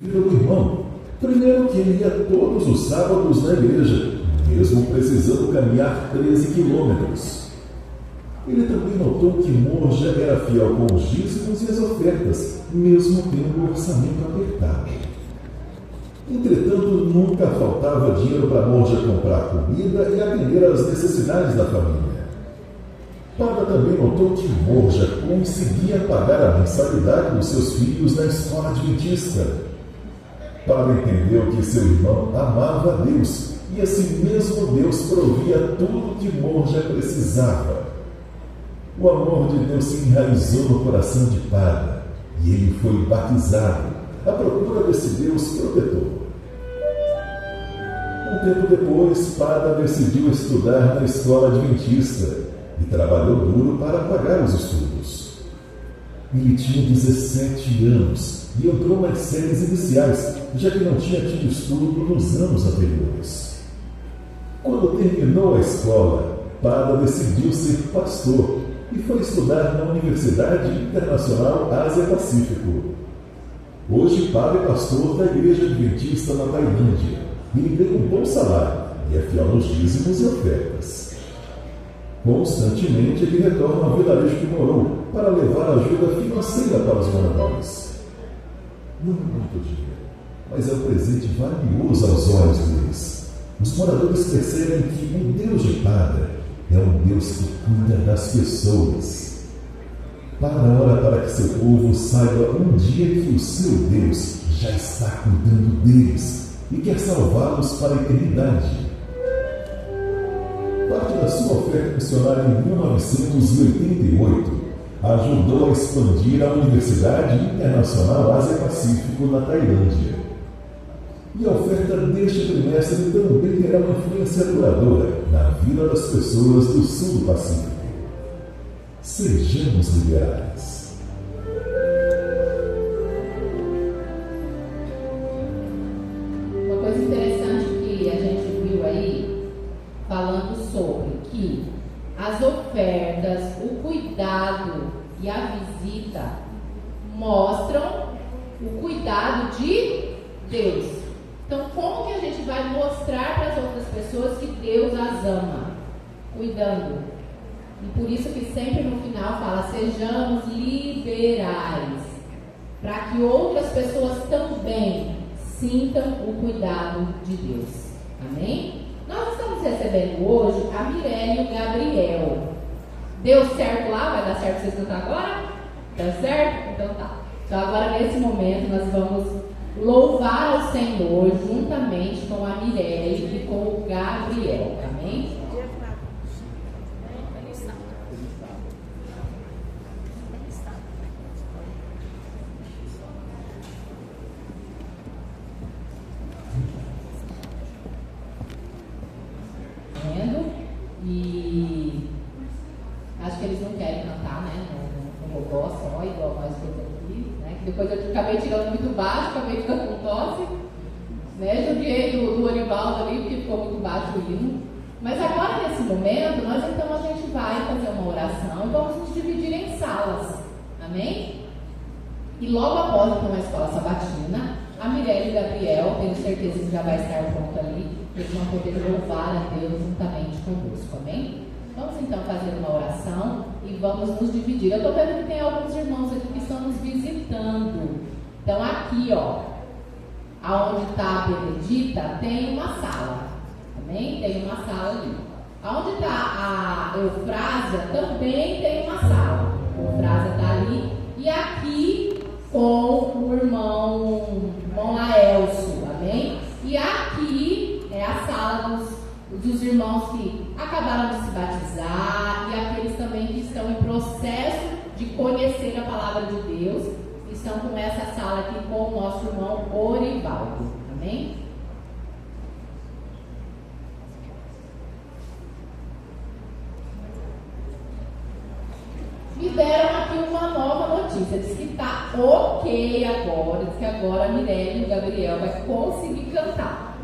pelo irmão. Primeiro que ele ia todos os sábados na igreja, mesmo precisando caminhar 13 quilômetros. Ele também notou que Morja era fiel com os dízimos e as ofertas, mesmo tendo o orçamento apertado. Entretanto, nunca faltava dinheiro para Morja comprar comida e atender às necessidades da família. Pada também notou que Morja conseguia pagar a mensalidade dos seus filhos na escola adventista. Pada entendeu que seu irmão amava a Deus e assim mesmo Deus provia tudo que Morja precisava. O amor de Deus se enraizou no coração de Pada e ele foi batizado à procura desse Deus protetor. Um tempo depois, Pada decidiu estudar na escola adventista e trabalhou duro para pagar os estudos. Ele tinha 17 anos e entrou nas séries iniciais, já que não tinha tido estudo nos anos anteriores. Quando terminou a escola, Pada decidiu ser pastor e foi estudar na Universidade Internacional Ásia-Pacífico. Hoje, Pada é pastor da Igreja Adventista na Tailândia. Ele ganha um bom salário e é fiel nos dízimos e ofertas. Constantemente ele retorna ao vilarejo que morou para levar ajuda financeira para os moradores. Não é muito dinheiro, mas é um presente valioso aos olhos deles. Os moradores percebem que o Deus de Pada é um Deus que cuida das pessoas. Pada ora para que seu povo saiba um dia que o seu Deus já está cuidando deles e quer salvá-los para a eternidade. Parte da sua oferta missionária em 1988 ajudou a expandir a Universidade Internacional Ásia-Pacífico na Tailândia. E a oferta deste trimestre também terá uma influência duradoura na vida das pessoas do sul do Pacífico. Sejamos liberais. Uma coisa interessante que a gente viu aí, falando sobre que as ofertas, o cuidado e a visita mostram o cuidado de Deus. Então, como que a gente vai mostrar para as outras pessoas que Deus as ama? Cuidando. E por isso que sempre no final fala, sejamos liberais, para que outras pessoas também sintam o cuidado de Deus. Amém? Nós estamos recebendo hoje a Mirelle e o Gabriel. Deu certo lá? Vai dar certo vocês cantar agora? Deu certo? Então tá. Então agora nesse momento nós vamos louvar ao Senhor juntamente com a Mirelle e com o Gabriel. Amém? E acho que eles não querem cantar, né? No robô só, igual nós todos aqui, né? Que depois eu acabei tirando muito baixo, acabei ficando com tosse, né? Judiei do Orivaldo ali, porque ficou muito baixo o hino. Mas agora, nesse momento, a gente vai fazer uma oração e vamos nos dividir em salas, amém? E logo após, então, a escola sabatina, a Mirelle e o Gabriel, tenho certeza que já vai estar pronto ali, eles vão poder louvar a Deus juntamente conosco, amém? Vamos então fazer uma oração e vamos nos dividir. Eu estou vendo que tem alguns irmãos aqui que estão nos visitando. Então aqui, ó, aonde está a Benedita, tem uma sala, amém? Tem uma sala ali. Aonde está a Eufrásia, também tem uma sala. A Eufrásia está ali. E aqui com o irmão Laelcio, amém? E aqui é a sala dos irmãos que acabaram de se batizar e aqueles também que estão em processo de conhecer a palavra de Deus, estão com essa sala aqui com o nosso irmão Orivaldo, amém? Me deram aqui uma nova notícia, diz que está ok agora, diz que agora a Mirelle e o Gabriel vai conseguir cantar,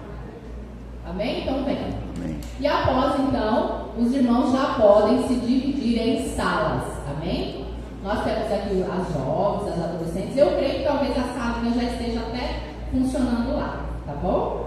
amém? Então vem. Amém. E após então, os irmãos já podem se dividir em salas, amém? Nós temos aqui as jovens, as adolescentes, eu creio que talvez a salinha já esteja até funcionando lá, tá bom?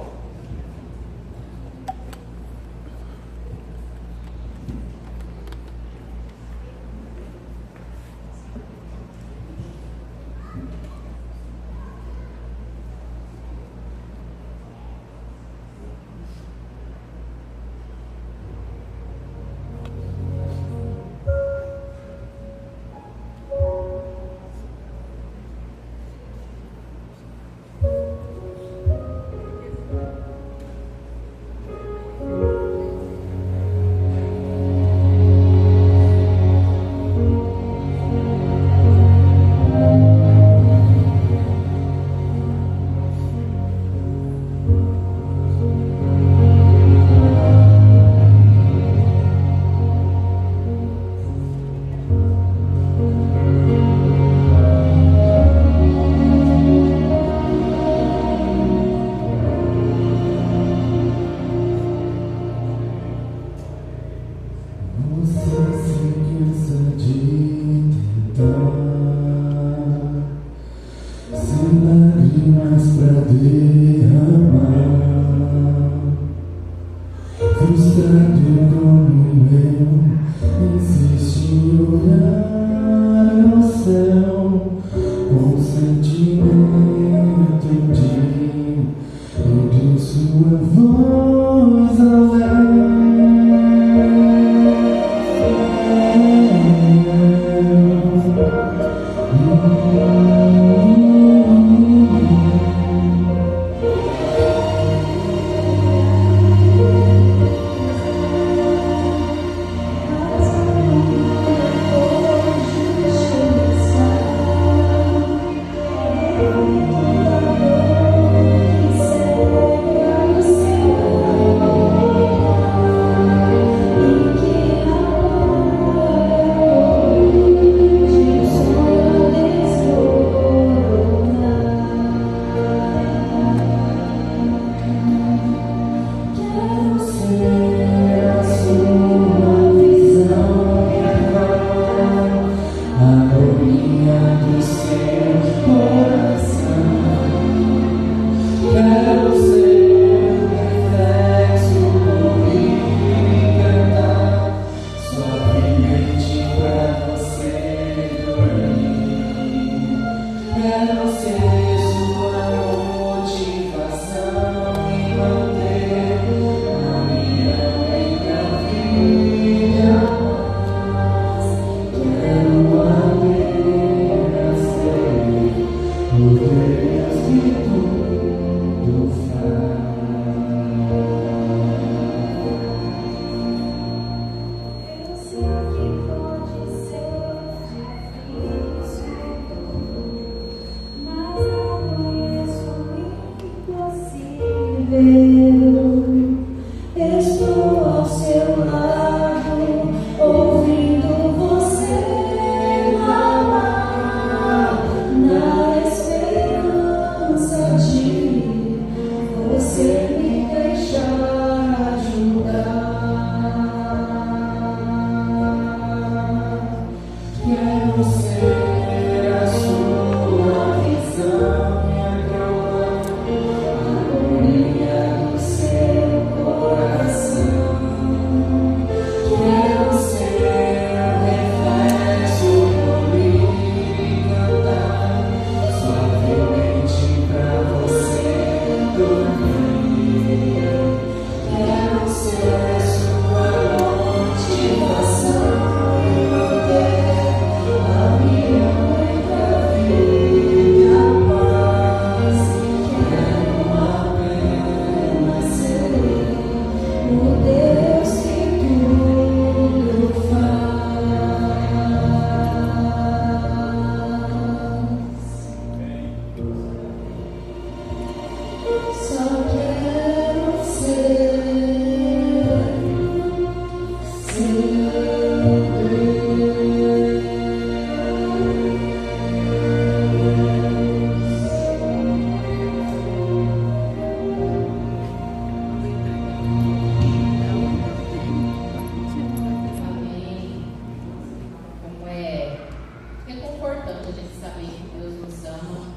importante a gente saber que Deus nos ama,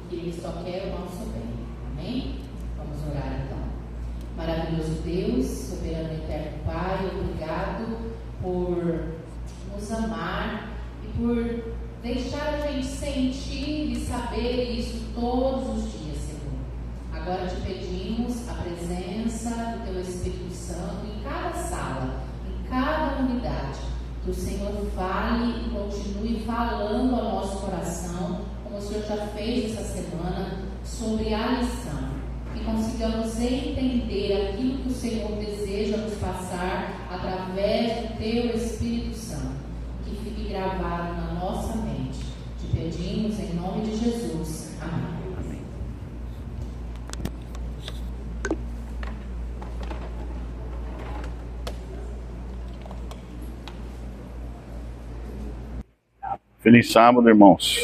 que Ele só quer o nosso bem. Agora te pedimos a presença do Teu Espírito Santo em cada sala, em cada unidade. Que o Senhor fale e continue falando ao nosso coração, como o Senhor já fez essa semana, sobre a lição. Que consigamos entender aquilo que o Senhor deseja nos passar através do Teu Espírito Santo. Que fique gravado na nossa mente. Te pedimos em nome de Jesus. Amém. Feliz sábado, irmãos.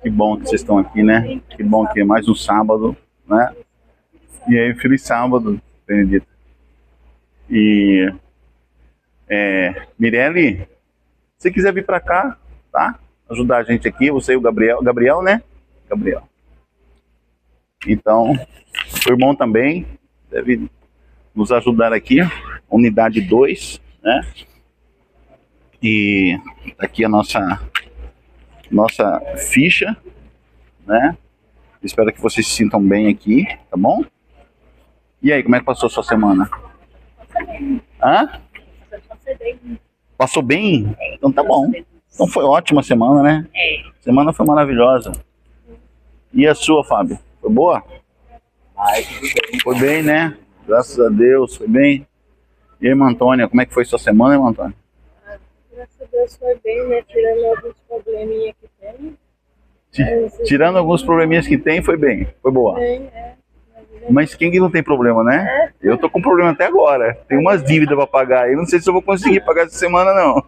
Que bom que vocês estão aqui, né? Que bom que é mais um sábado, né? E aí, feliz sábado, Benedita. E Mirelle, se você quiser vir para cá, tá? Ajudar a gente aqui, você e o Gabriel, né? Gabriel. Então, o irmão também deve nos ajudar aqui, unidade 2, né? E aqui a nossa ficha, né? Espero que vocês se sintam bem aqui, tá bom? E aí, como é que passou a sua semana? Hã? Passou bem? Então tá bom. Então foi ótima a semana, né? Semana foi maravilhosa. E a sua, Fábio? Foi boa? Foi bem, né? Graças a Deus, foi bem. E aí, irmã Antônia, como é que foi sua semana, irmã Antônia? Graças a Deus foi bem, né? Tirando alguns probleminhas que tem. Tirando alguns probleminhas que tem, foi bem. Foi boa. Bem, Mas quem que não tem problema, né? Eu tô com problema até agora. Tem umas dívidas pra pagar. Eu não sei se eu vou conseguir pagar essa semana, não.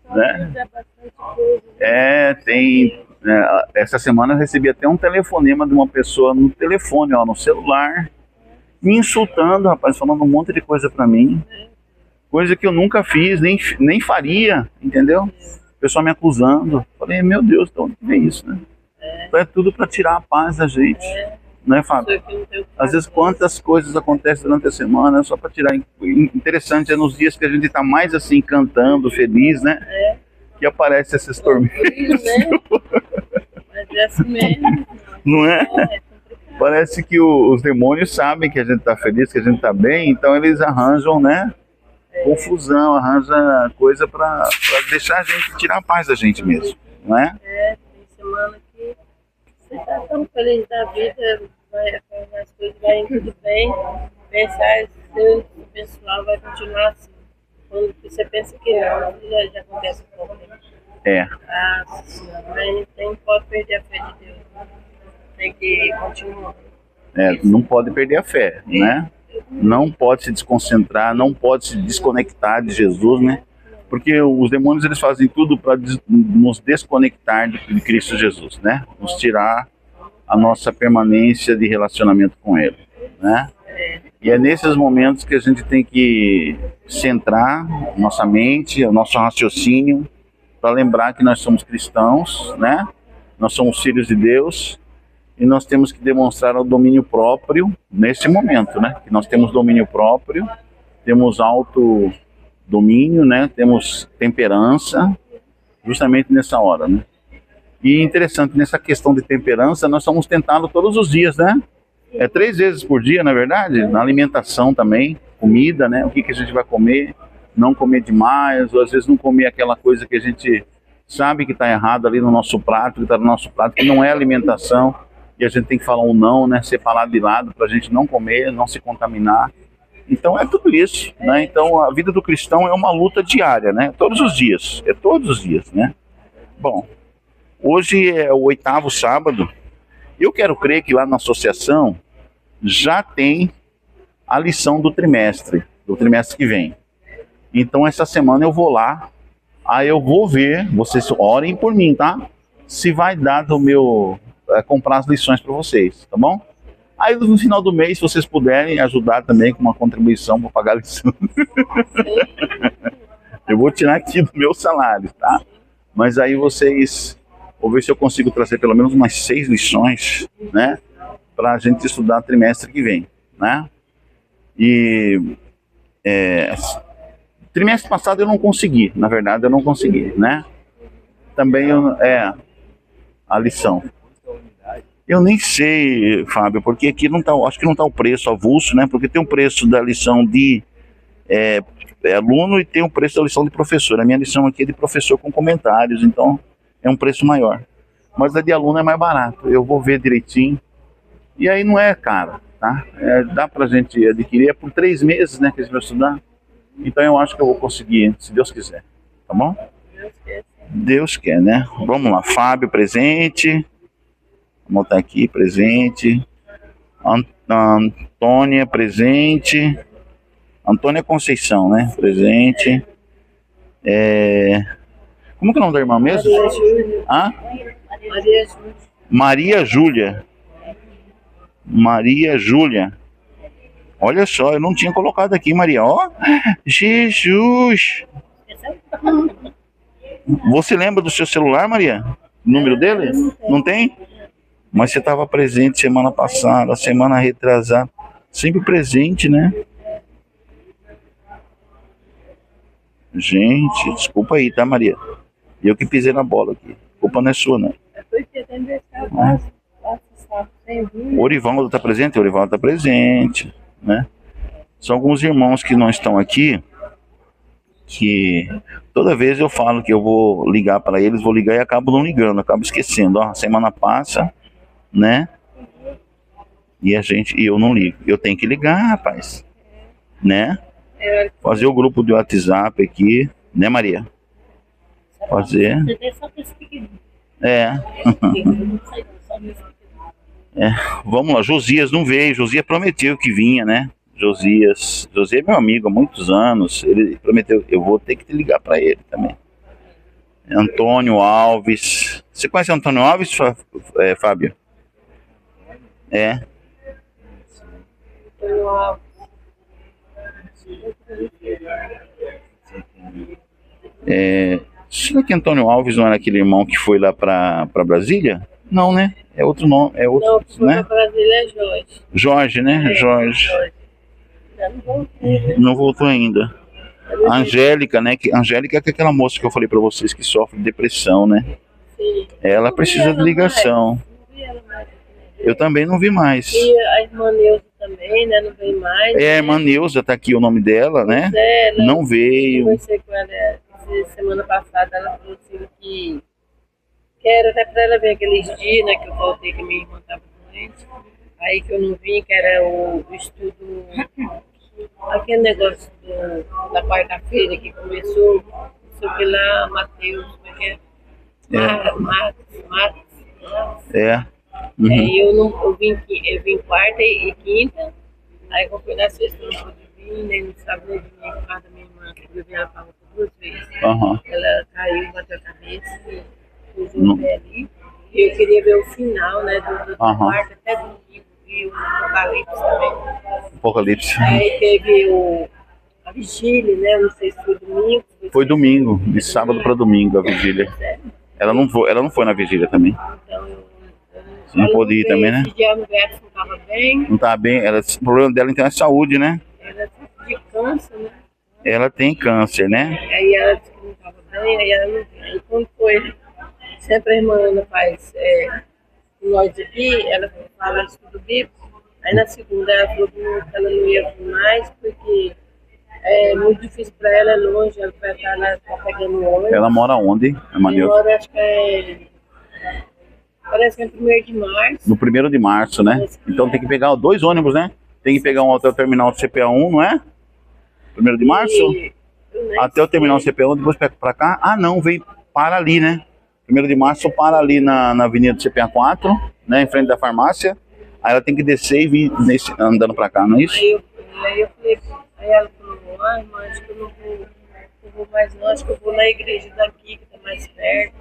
Né? Tem... essa semana eu recebi até um telefonema de uma pessoa no telefone, ó, no celular, me insultando, rapaz, falando um monte de coisa pra mim. Coisa que eu nunca fiz, nem faria, entendeu? O pessoal me acusando. Falei, meu Deus, então onde vem isso, né? Então é tudo para tirar a paz da gente. Né, Fábio? Às vezes quantas coisas acontecem durante a semana só para tirar. Interessante é nos dias que a gente tá mais assim, cantando, feliz, né? Que aparece essas tormentas. Mas é assim mesmo. Não é? Parece que os demônios sabem que a gente tá feliz, que a gente tá bem, então eles arranjam, né? Confusão, arranja coisa para deixar a gente, tirar a paz da gente mesmo, não é? Tem semana que você tá tão feliz da vida, as coisas vão tudo bem, pensar se o pessoal vai continuar assim. Quando você pensa que não, já acontece um problema. Mas não pode perder a fé de Deus, tem que continuar. Não pode perder a fé, né? Não pode se desconcentrar, não pode se desconectar de Jesus, né? Porque os demônios, eles fazem tudo para nos desconectar de Cristo Jesus, né? Nos tirar a nossa permanência de relacionamento com Ele, né? E é nesses momentos que a gente tem que centrar nossa mente, o nosso raciocínio, para lembrar que nós somos cristãos, né? Nós somos filhos de Deus. E nós temos que demonstrar o domínio próprio nesse momento, né? Que nós temos domínio próprio, temos autodomínio, né? Temos temperança, justamente nessa hora, né? E interessante, nessa questão de temperança, nós somos tentados todos os dias, né? 3 vezes por dia, na verdade, na alimentação também, comida, né? O que a gente vai comer, não comer demais, ou às vezes não comer aquela coisa que a gente sabe que está errado ali no nosso prato, que está no nosso prato, que não é alimentação. E a gente tem que falar um não, né? Separar de lado para a gente não comer, não se contaminar. Então é tudo isso, né? Então a vida do cristão é uma luta diária, né? Todos os dias, todos os dias, né? Bom, hoje é o 8º sábado. Eu quero crer que lá na associação já tem a lição do trimestre que vem. Então essa semana eu vou lá, aí eu vou ver, vocês orem por mim, tá? Se vai dar do meu... comprar as lições para vocês, tá bom? Aí no final do mês, se vocês puderem ajudar também com uma contribuição para pagar a lição, eu vou tirar aqui do meu salário, tá? Mas aí vocês, vou ver se eu consigo trazer pelo menos umas 6 lições, né? Para a gente estudar trimestre que vem, né? E trimestre passado eu não consegui, na verdade eu não consegui, né? Também a lição. Eu nem sei, Fábio, porque aqui não tá, acho que não tá o preço avulso, né? Porque tem um preço da lição de aluno e tem um preço da lição de professor. A minha lição aqui é de professor com comentários, então é um preço maior. Mas a de aluno é mais barato. Eu vou ver direitinho. E aí não é caro, tá? Dá pra gente adquirir, é por 3 meses, né, que a gente vai estudar. Então eu acho que eu vou conseguir, se Deus quiser. Tá bom? Deus quer, né? Vamos lá, Fábio presente. Vamos botar aqui, presente. Antônia presente. Antônia Conceição, né? Presente. Como que é o nome da irmã mesmo? Maria Júlia. Hã? Maria Júlia. Maria Júlia. Maria Júlia. Olha só, eu não tinha colocado aqui, Maria. Ó, Jesus. Você lembra do seu celular, Maria? O número dele? Não tem? Mas você estava presente semana passada, semana retrasada. Sempre presente, né? Gente, desculpa aí, tá, Maria? Eu que pisei na bola aqui. A culpa não é sua, né? É porque tem vezes que eu passo sem vir. O Orivaldo está presente? O Orivaldo está presente, né? São alguns irmãos que não estão aqui, que toda vez eu falo que eu vou ligar para eles, vou ligar e acabo não ligando, acabo esquecendo. Ó, a semana passa, né? E eu não ligo. Eu tenho que ligar, rapaz, né? Fazer o grupo de WhatsApp aqui, né, Maria? Fazer. Vamos lá, Josias não veio. Josias prometeu que vinha, né? Josias é meu amigo há muitos anos. Ele prometeu, eu vou ter que te ligar para ele também. Antônio Alves. Você conhece Antônio Alves, Fábio? Antônio Alves. Será que Antônio Alves não era aquele irmão que foi lá para Brasília? Não, né? É outro nome, é outro, não, que foi né? pra Brasília é Jorge. Jorge, né? Jorge. Já não voltei. Não voltou ainda. A Angélica, né? Angélica é aquela moça que eu falei para vocês que sofre de depressão, né? Sim. Ela precisa de ligação. Não vi ela mais. Eu também não vi mais. E a irmã Neuza também, né? Não veio mais. A irmã Neuza, tá aqui o nome dela, né? Ela, não veio. Eu conversei com ela semana passada, ela falou assim que era até pra ela ver aqueles dias, né? Que eu voltei que minha irmã tava doente. Aí que eu não vim, que era o estudo, aquele negócio da quarta-feira que começou, não sei o que lá, Mateus, como é que é? Marcos. Uhum. Aí eu vim quarta e quinta, aí eu fui na sexta, não pude vir, nem no sábado, nem domingo, por causa da minha irmã, que eu vi ela falando 2 vezes. Uhum. Ela caiu, bateu a cabeça e pôs o pé ali. E eu queria ver o final, né, do quarto até domingo, e o Apocalipse também. Apocalipse. Aí teve a vigília, né, não sei se foi domingo. Foi domingo, de sábado para domingo a vigília. Ela não foi na vigília também. Então Você não pôde ir também, né? Esse dia no Beto não estava bem. Não estava bem, o problema dela então é saúde, né? Ela de câncer, né? Ela tem câncer, né? Aí ela disse que não estava bem, aí ela não veio. Aí quando foi, sempre a irmã Ana faz nós aqui, ela fala estudo bíblico. Aí na segunda ela falou que ela não ia vir mais, porque é muito difícil para ela, é longe, ela vai estar lá, tá pegando ônibus. Ela mora onde? Ela mora, acho que parece que é 1º de março. No 1º de março, né? Então tem que pegar 2 ônibus, né? Tem que pegar um até o terminal do CPA1, não é? 1º de março? Até o terminal do CPA1, depois pega pra cá. Ah, não, veio para ali, né? 1º de março para ali na avenida do CPA4, né? Em frente da farmácia. Aí ela tem que descer e vir andando pra cá, não é isso? Aí eu falei, aí ela falou, irmã, acho que eu não vou mais não, acho que eu vou na igreja daqui, que tá mais perto.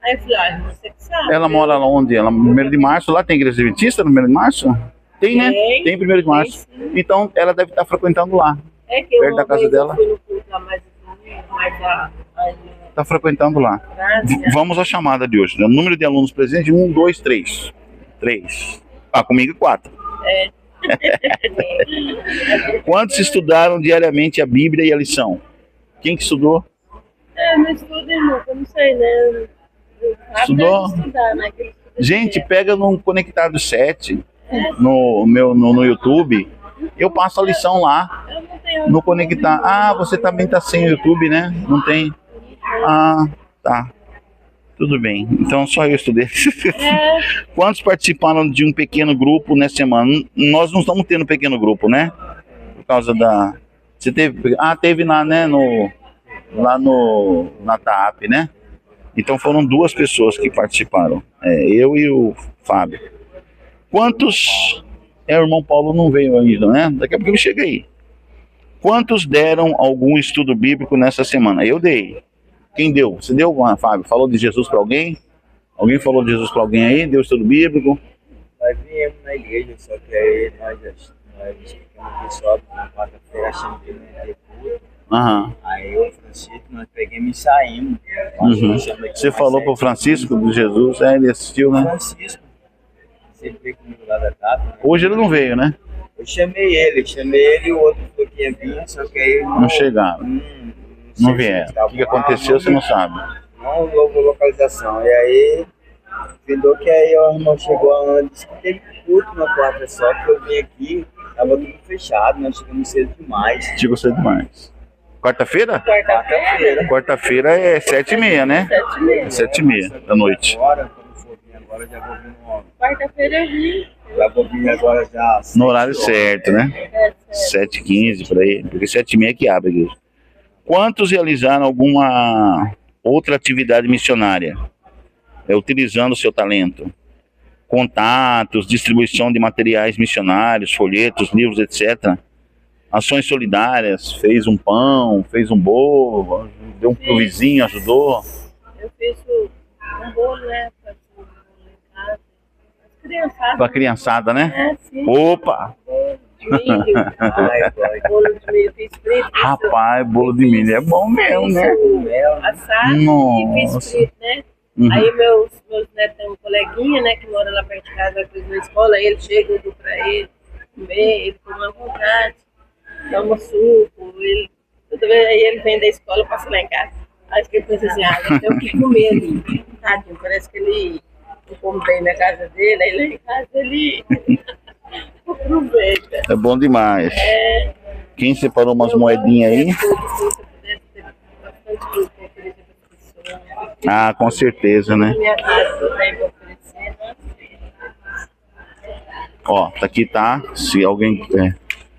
Aí eu falei, irmã, você que sabe. Ela mora lá onde? Ela, 1º de março, lá tem igreja adventista no 1º de março? Tem, né? Tem 1º de março. Então ela deve estar frequentando lá. É que perto da casa dela. Eu fui no culto lá mais Está frequentando lá. Vamos à chamada de hoje. O número de alunos presentes, 1, 2, 3. 3. Ah, comigo 4. Quantos estudaram diariamente a Bíblia e a lição? Quem que estudou? Não estudo, irmão, eu não sei, né? Estudou? Estudar, né? Que ele Gente, pega no Conectado 7, no YouTube, eu passo a lição lá, Eu não tenho. no Conectar. Ah, você também tá sem o YouTube, né? Não tem? Ah, tá. Tudo bem. Então só eu estudei. É, Quantos participaram de um pequeno grupo nessa semana? Nós não estamos tendo pequeno grupo, né? Por causa da... Você teve... Ah, teve lá, né? Na TAP, né? Então foram 2 pessoas que participaram. Eu e o Fábio. Quantos... o irmão Paulo não veio ainda, né? Daqui a pouco ele chega aí. Quantos deram algum estudo bíblico nessa semana? Eu dei. Quem deu? Você deu, Fábio? Falou de Jesus para alguém? Alguém falou de Jesus para alguém aí? Deu estudo bíblico? Nós viemos na igreja, só que aí nós ficamos aqui só na quarta-feira achando que não ia ter culto. Aham. Aí eu e o Francisco, nós pegamos e saímos. Uhum. Você falou pro Francisco do Jesus, ele assistiu, O né? Francisco, você veio comigo lá da TAP, né? Hoje ele não veio, né? Eu chamei ele e o outro falou que ia vir, só que aí Não chegaram, não sei vieram. se tava- O que aconteceu, você não sabe. Não houve localização. E aí, entendeu que aí o irmão chegou antes, que teve culto na quarta, só que eu vim aqui, tava tudo fechado, nós chegamos cedo demais. Digo você demais. Quarta-feira? Quarta-feira. Quarta-feira é 7h30, né? 7h30. 7h30 da noite. Agora, quando for vir agora, já vou vir no... Quarta-feira eu vim. Já vou vir agora já... No horário certo, né? É, certo. 7h15 por aí. Porque 7h30 é que abre a igreja. Quantos realizaram alguma outra atividade missionária? Utilizando o seu talento? Contatos, distribuição de materiais missionários, folhetos, livros, etc. Ações solidárias, fez um pão, fez um bolo, deu um pro vizinho, ajudou. Eu fiz um bolo, né? Pra casa. As criançadas. Pra criançada, né? É, sim. Opa! Bolo de milho. Bolo de milho. Fiz frito. Rapaz, bolo de milho é bom mesmo, né? Assado e fiz Nossa. frito, né? Uhum. Aí meus netos têm um coleguinha, né, que mora lá perto de casa, vai coisa na escola, aí ele chega, eu dou pra ele comer, ele come à vontade, toma suco, aí ele vem da escola, passa lá em casa. Aí eu penso assim, eu tenho que comer ali. Tadinho, parece que ele não come bem na casa dele, aí lá em casa ele aproveita. É bom demais. É, Quem separou umas moedinhas aí? se você pudesse ter bastante coisa pra oferecer para as pessoas. Ah, com certeza, né? Minha casa também vou oferecer, nossa. Ó, aqui tá. Se alguém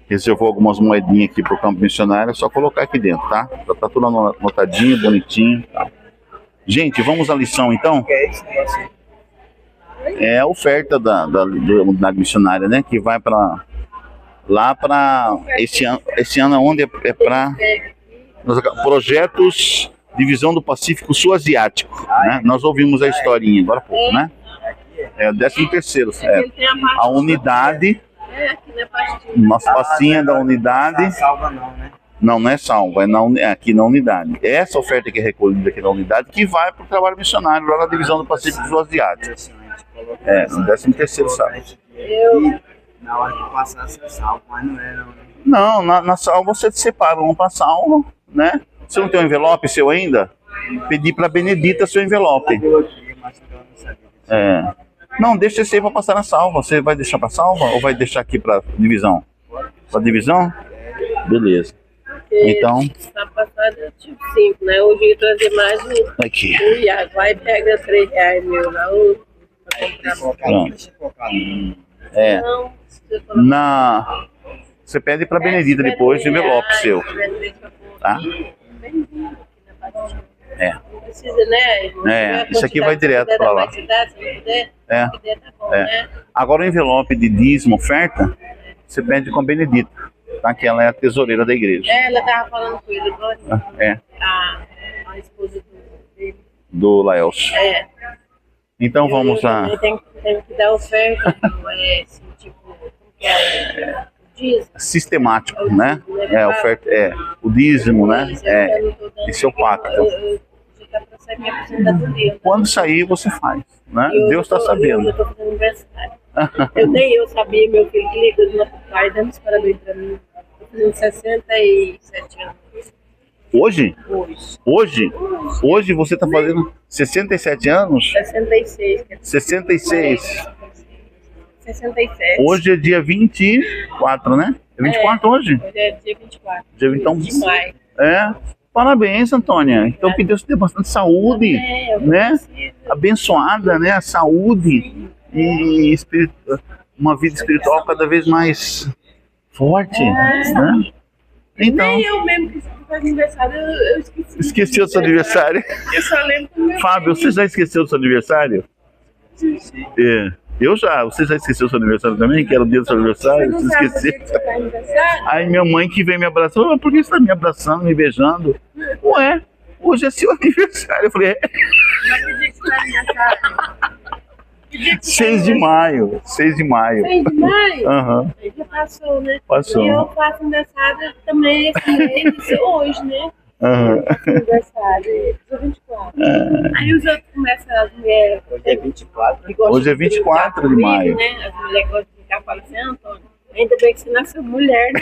reservou algumas moedinhas aqui pro campo missionário, é só colocar aqui dentro, tá? Já tá tudo anotadinho, bonitinho. Tá. Gente, vamos à lição então? Que é esse negócio? É a oferta da unidade missionária, né? Que vai para lá para esse ano onde é para projetos Divisão do Pacífico Sul-Asiático, né? Nós ouvimos a historinha agora há pouco, né? É o 13º, Ele tem a parte a unidade, aqui na pastinha. nossa pastinha da unidade. Não salva não, né? Não é salva, é aqui na unidade. Essa oferta que é recolhida aqui na unidade que vai para o trabalho missionário lá na Divisão do Pacífico Sul-Asiático. No 13º sábado. Na hora que passar, você salva, mas não é não, né? Não, na salva você separa um para salva, né? Você não tem um envelope seu ainda? Pedir para Benedita seu envelope. Eu aqui, mas eu não sabia. Não, deixa esse aí para passar na salva. Você vai deixar para salva ou vai deixar aqui para divisão? Para divisão? Beleza. Então, Tá passado eu tive 5, né? Hoje eu ia trazer mais aqui. o Iago. Vai pega R$3 meu lá. Pra comprar. Pronto. Deixa eu colocar no... Não, você coloca- Você pede para Benedita depois o envelope seu, tá? Não precisa, né? irmão? Isso aqui vai Se direto puder pra dar lá. mais cidade, se não puder, É. se puder, tá bom, né? Agora o envelope de dízimo, oferta, você pede com a Benedita, tá? Que ela é a tesoureira da igreja. Ela tava falando com ele agora. A esposa dele. Do Laelso. Então vamos lá. Tem que dar oferta, assim, tipo, como que é? Dízimo. Sistemático, né? Oferta, o dízimo, né? Esse é o pacto. Já tá pra sair minha aposentadoria. Quando sair, você faz, né? E Deus está Eu sabendo. tô fazendo aniversário. Nem eu sabia, meu filho que liga do nosso pai, dando os parabéns pra mim. Tô fazendo 67 anos. Hoje? Hoje. Hoje? Hoje você está fazendo 67 anos? 66. 66. 67. Hoje é dia 24, né? É 24 hoje? Hoje é dia 24. Então, de maio. Parabéns, Antônia. Então que Deus te dê bastante saúde, né? Abençoada, né? A saúde e uma vida espiritual cada vez mais forte, né? Então, Nem eu mesmo que faz aniversário, eu esqueci. Esqueceu o seu aniversário? Eu só lembro do meu Fábio, você já esqueceu o seu aniversário? Sim. Eu já. Você já esqueceu o seu aniversário também? Que era o dia do seu aniversário? Você não Você sabe esqueceu? o dia que você tá aniversário? Aí minha mãe que veio me abraçar, falou, por que você tá me abraçando, me beijando? Ué, hoje é seu aniversário. Eu falei, Mas que dia que você tá aniversário? 6 de maio. 6 de maio. 6 de maio? Aham, Já passou, né? passou. E eu faço aniversário também esse mês, hoje, né? Aham. Aniversário, dia 24. Aí os outros começam, as mulheres. Hoje é 24. que gostam Hoje é de brincar 24 de comigo, maio. Né? As mulheres gostam de brincar, falam assim, Antônio, ainda bem que você nasceu mulher, né?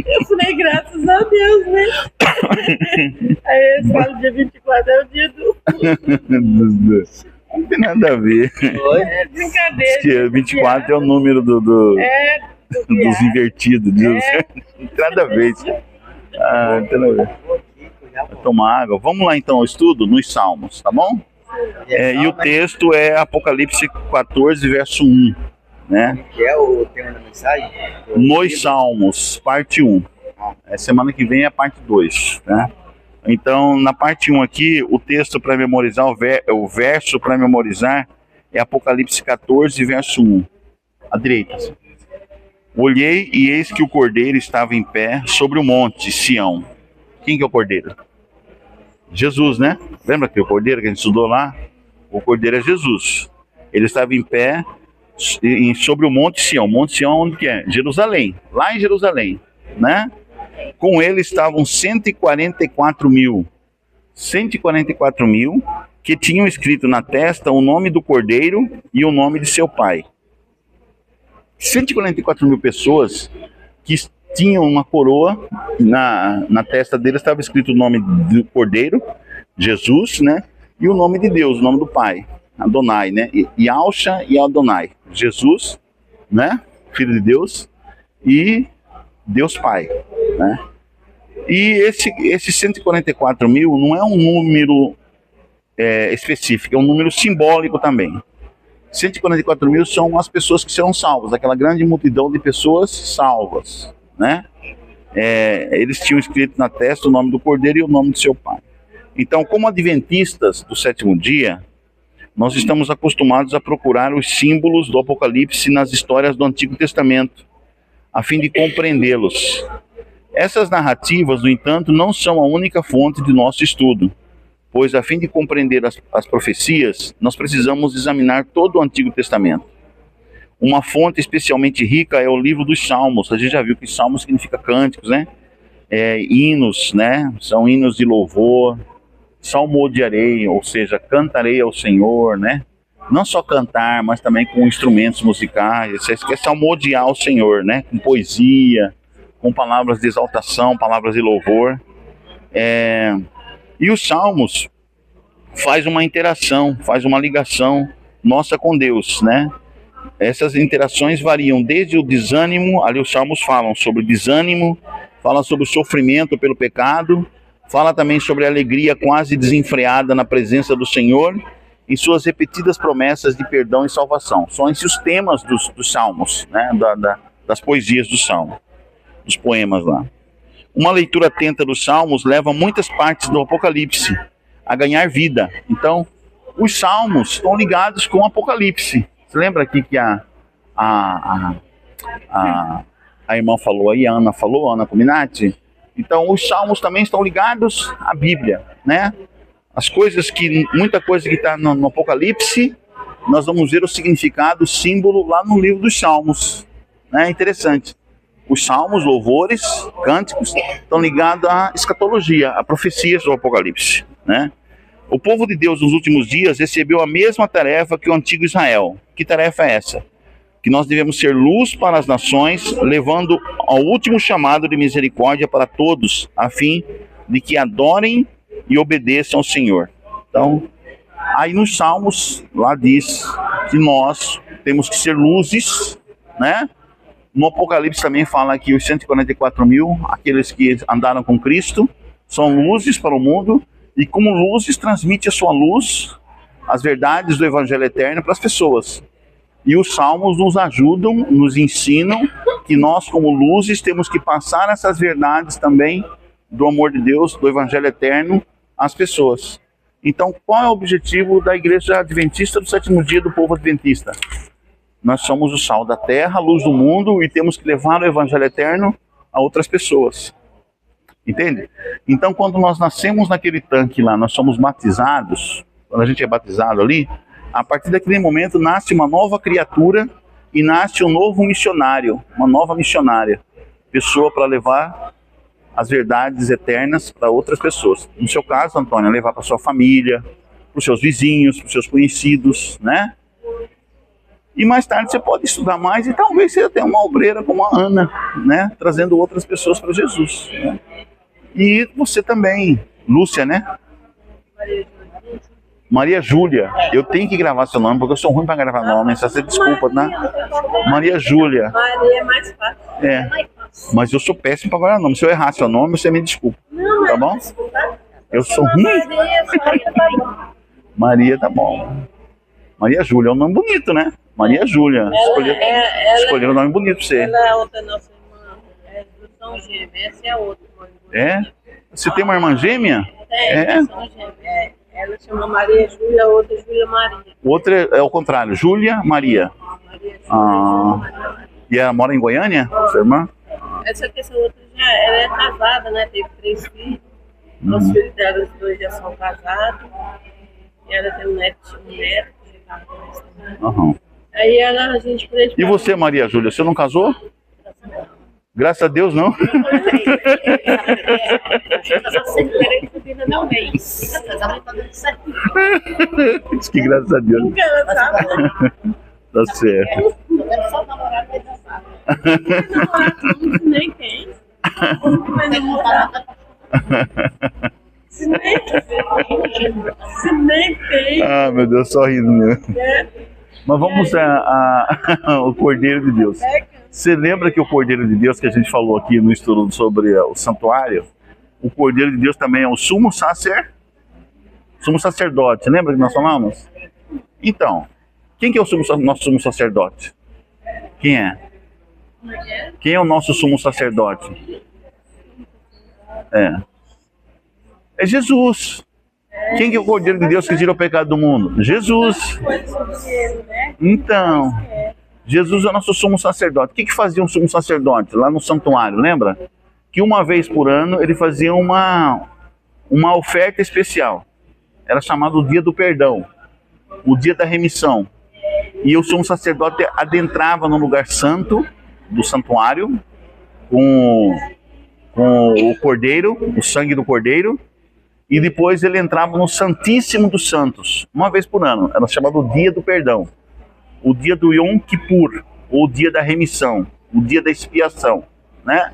Eu falei, graças a Deus, né? Aí eles falam dia 24 é o dia do. Não tem nada a ver. É brincadeira. Diz que 24 é o número dos invertidos. Não tem nada a ver. Não tem nada a ver. Vai tomar água. Vamos lá então ao estudo nos Salmos, tá bom? E o texto é Apocalipse 14, verso 1. Né? Que é o tema da mensagem? Nos Salmos, parte 1. Semana que vem é a parte 2. Né? Então, na parte 1 aqui, o texto para memorizar, o verso para memorizar é Apocalipse 14, verso 1. À direita. Olhei e eis que o Cordeiro estava em pé sobre o monte Sião. Quem que é o Cordeiro? Jesus, né? Lembra que o Cordeiro que a gente estudou lá? O Cordeiro é Jesus. Ele estava em pé sobre o monte Sião. Monte Sião onde que é? Jerusalém. Lá em Jerusalém, né? Com ele estavam 144 mil. 144 mil que tinham escrito na testa o nome do Cordeiro e o nome de seu pai. 144 mil pessoas que tinham uma coroa, na testa deles estava escrito o nome do Cordeiro, Jesus, né? E o nome de Deus, o nome do Pai, Adonai, né? Yahshua e Adonai, Jesus, né? Filho de Deus e Deus Pai, né? E esse 144 mil não é um número específico, é um número simbólico também. 144 mil são as pessoas que serão salvas, aquela grande multidão de pessoas salvas, né? Eles tinham escrito na testa o nome do Cordeiro e o nome de seu pai. Então, como adventistas do sétimo dia, nós estamos acostumados a procurar os símbolos do Apocalipse nas histórias do Antigo Testamento, a fim de compreendê-los. Essas narrativas, no entanto, não são a única fonte de nosso estudo, pois a fim de compreender as profecias, nós precisamos examinar todo o Antigo Testamento. Uma fonte especialmente rica é o livro dos Salmos. A gente já viu que Salmos significa cânticos, né? Hinos, né? São hinos de louvor. Salmodiarei, ou seja, cantarei ao Senhor, né? Não só cantar, mas também com instrumentos musicais. Isso é salmodiar ao Senhor, né? Com poesia, com palavras de exaltação, palavras de louvor. E os Salmos faz uma interação, faz uma ligação nossa com Deus, né? Essas interações variam desde o desânimo, ali os Salmos falam sobre desânimo, falam sobre o sofrimento pelo pecado, fala também sobre a alegria quase desenfreada na presença do Senhor e suas repetidas promessas de perdão e salvação. São esses os temas dos Salmos, né? Das poesias do Salmo, dos poemas lá. Uma leitura atenta dos Salmos leva muitas partes do Apocalipse a ganhar vida. Então, os Salmos estão ligados com o Apocalipse. Você lembra aqui que a irmã falou aí, a Ana falou, a Ana Cominati? Então, os Salmos também estão ligados à Bíblia, né? Muita coisa que está no Apocalipse, nós vamos ver o significado, o símbolo lá no livro dos Salmos. É interessante. Os Salmos, louvores, cânticos, estão ligados à escatologia, a profecias do Apocalipse, né? O povo de Deus nos últimos dias recebeu a mesma tarefa que o antigo Israel. Que tarefa é essa? que nós devemos ser luz para as nações, levando ao último chamado de misericórdia para todos, a fim de que adorem e obedeçam ao Senhor. Então, aí nos Salmos, lá diz que nós temos que ser luzes, né? No Apocalipse também fala que os 144 mil, aqueles que andaram com Cristo, são luzes para o mundo, e como luzes transmite a sua luz, as verdades do Evangelho Eterno para as pessoas. E os Salmos nos ajudam, nos ensinam que nós como luzes temos que passar essas verdades também do amor de Deus, do Evangelho Eterno às pessoas. Então, qual é o objetivo da Igreja Adventista do Sétimo Dia do Povo Adventista? Nós somos o sal da terra, a luz do mundo, e temos que levar o Evangelho Eterno a outras pessoas. Entende? Então, quando nós nascemos naquele tanque lá, nós somos batizados, quando a gente é batizado ali, a partir daquele momento nasce uma nova criatura e nasce um novo missionário, uma nova missionária, pessoa para levar as verdades eternas para outras pessoas. No seu caso, Antônia, levar para sua família, para os seus vizinhos, para os seus conhecidos, né? E mais tarde você pode estudar mais e talvez você tenha uma obreira como a Ana, né? Trazendo outras pessoas para Jesus, né? E você também, Lúcia, né? Maria Júlia, eu tenho que gravar seu nome, porque eu sou ruim para gravar nome, só você desculpa, né? Maria Júlia. Maria é mais fácil. É, mas eu sou péssimo para gravar nome. Se eu errar seu nome, você me desculpa, tá bom? Eu sou ruim. Maria, tá bom. Maria Júlia é um nome bonito, né? Maria Júlia. Escolheu um nome bonito para você. Ela é outra nossa irmã, é do São Gêmeo, essa é a outra. É? Você tem uma irmã gêmea? É? São Gêmeo, é. Ela chama Maria Júlia, a outra Júlia Maria. Outra é o contrário, Júlia Maria. Maria Júlia, Maria. E ela mora em Goiânia, sua irmã? Essa outra ela é casada, né? Teve 3 filhos. Os filhos dela, os 2 já são casados. E ela tem um neto que já tá com isso também. Uhum. Aí a gente... E você, Maria Júlia, você não casou? Graças a Deus, não. Diz que graças a Deus. Tá certo. Nem tem. Nem tem. Ah, meu Deus, só rindo mesmo. Mas vamos ao Cordeiro de Deus. Você lembra que o Cordeiro de Deus, que a gente falou aqui no estudo sobre o santuário, o Cordeiro de Deus também é o sumo sacerdote. Lembra que nós falamos? Então, quem que é o nosso sumo sacerdote? Quem é? Quem é o nosso sumo sacerdote? É Jesus. Quem que é o Cordeiro de Deus que tira o pecado do mundo? Jesus. Então, Jesus é o nosso sumo sacerdote. O que fazia um sumo sacerdote lá no santuário, lembra? Que uma vez por ano ele fazia uma oferta especial. Era chamado o dia do perdão, o dia da remissão. E o sumo sacerdote adentrava no lugar santo do santuário com o cordeiro, o sangue do cordeiro, e depois ele entrava no Santíssimo dos Santos, uma vez por ano. Era chamado o dia do perdão, o dia do Yom Kippur, ou o dia da remissão, o dia da expiação, né?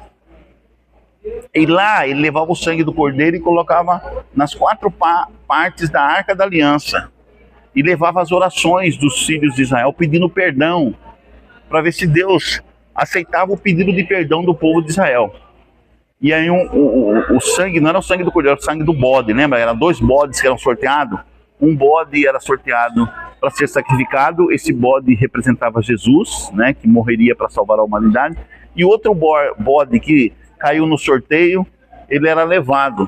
E lá ele levava o sangue do cordeiro e colocava nas 4 partes da Arca da Aliança. E levava as orações dos filhos de Israel pedindo perdão, para ver se Deus aceitava o pedido de perdão do povo de Israel. E aí o sangue não era o sangue do cordeiro, era o sangue do bode, lembra? Eram 2 bodes que eram sorteados. Um bode era sorteado para ser sacrificado, esse bode representava Jesus, né, que morreria para salvar a humanidade. E outro bode que caiu no sorteio, ele era levado.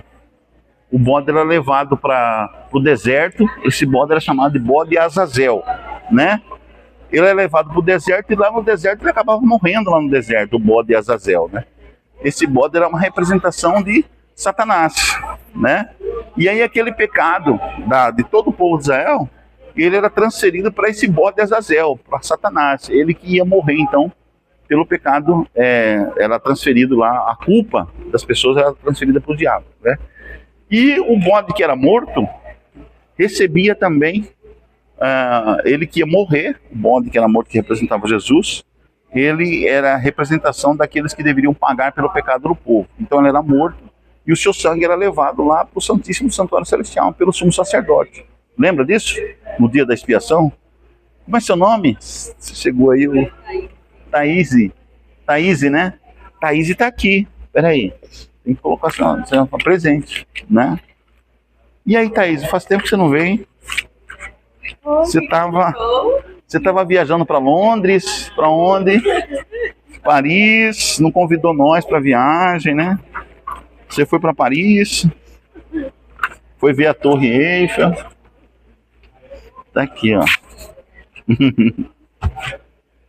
O bode era levado para o deserto, esse bode era chamado de bode Azazel, né? Ele é levado para o deserto e lá no deserto ele acabava morrendo lá no deserto, o bode Azazel, né? Esse bode era uma representação de Satanás, né? E aí aquele pecado de todo o povo de Israel, ele era transferido para esse bode Azazel, para Satanás. Ele que ia morrer, então, pelo pecado, era transferido lá, a culpa das pessoas era transferida para o diabo, né? E o bode que era morto, recebia também ele que ia morrer, o bode que era morto, que representava Jesus, ele era a representação daqueles que deveriam pagar pelo pecado do povo. Então ele era morto e o seu sangue era levado lá para o Santíssimo Santuário Celestial pelo sumo sacerdote. Lembra disso? No dia da expiação? Como é seu nome? Você chegou aí, o Thaís. Thaís, né? Thaís está aqui. Peraí, tem que colocar você presente, né? E aí, Thaís, faz tempo que você não vem. Você estava viajando para Londres, para onde? Paris, não convidou nós para viagem, né? Você foi para Paris, foi ver a Torre Eiffel. Tá aqui, ó.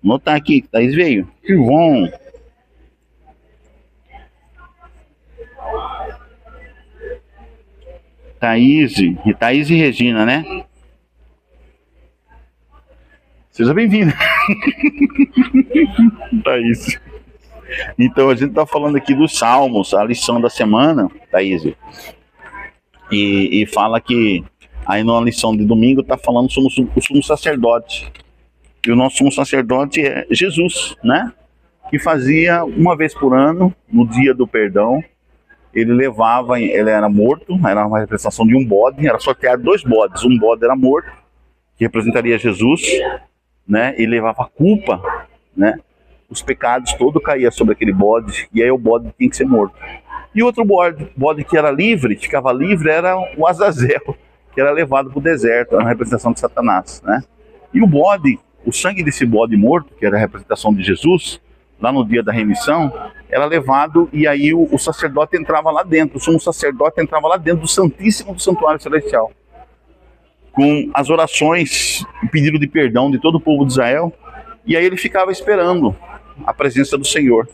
Vou botar aqui, Thaís veio. Que bom. Thaís e Regina, né? Seja bem-vindo. Thaís. Então, a gente está falando aqui dos Salmos, a lição da semana, Thaís. E fala que aí na lição de domingo está falando sobre o sumo sacerdote. E o nosso sumo sacerdote é Jesus, né? Que fazia uma vez por ano, no dia do perdão, ele era morto, era uma representação de um bode, era sorteado 2 bodes. Um bode era morto, que representaria Jesus, né? E levava a culpa, né? Os pecados todos caíam sobre aquele bode, e aí o bode tinha que ser morto. E outro bode que era livre, ficava livre, era o Azazel, que era levado para o deserto, era uma representação de Satanás, né? E o sangue desse bode morto, que era a representação de Jesus, lá no dia da remissão, era levado, e aí o sacerdote entrava lá dentro, o sumo sacerdote entrava lá dentro do Santíssimo do Santuário Celestial, com as orações, o pedido de perdão de todo o povo de Israel, e aí ele ficava esperando a presença do Senhor.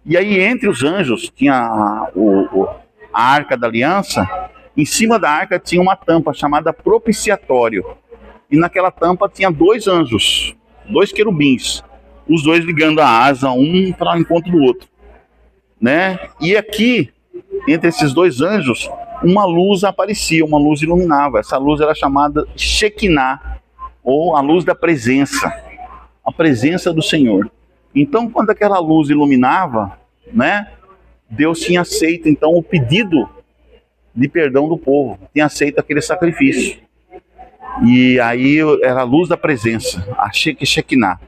E aí entre os anjos tinha a Arca da Aliança, em cima da arca tinha uma tampa chamada propiciatório, e naquela tampa tinha 2 anjos, 2 querubins, os 2 ligando a asa, um para o encontro do outro, né? E aqui, entre esses 2 anjos, uma luz aparecia, uma luz iluminava. Essa luz era chamada Shekinah, ou a luz da presença, a presença do Senhor. Então, quando aquela luz iluminava, né, Deus tinha aceito então o pedido de perdão do povo, tinha aceito aquele sacrifício. E aí era a luz da presença, a Shekinah.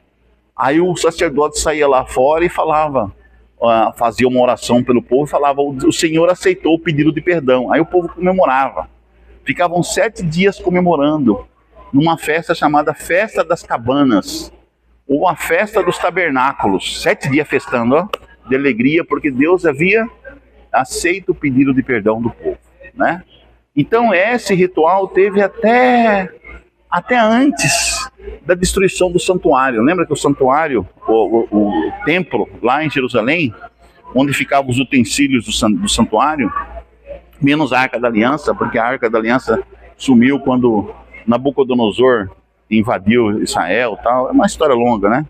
Aí o sacerdote saía lá fora e falava, fazia uma oração pelo povo e falava, o Senhor aceitou o pedido de perdão. Aí o povo comemorava. Ficavam 7 dias comemorando, numa festa chamada Festa das Cabanas, ou a Festa dos Tabernáculos. 7 dias festando, ó, de alegria, porque Deus havia aceito o pedido de perdão do povo, né? Então esse ritual teve até antes da destruição do santuário. Lembra que o santuário, o templo lá em Jerusalém, onde ficavam os utensílios do santuário, menos a Arca da Aliança, porque a Arca da Aliança sumiu quando Nabucodonosor invadiu Israel, tal. É uma história longa, né?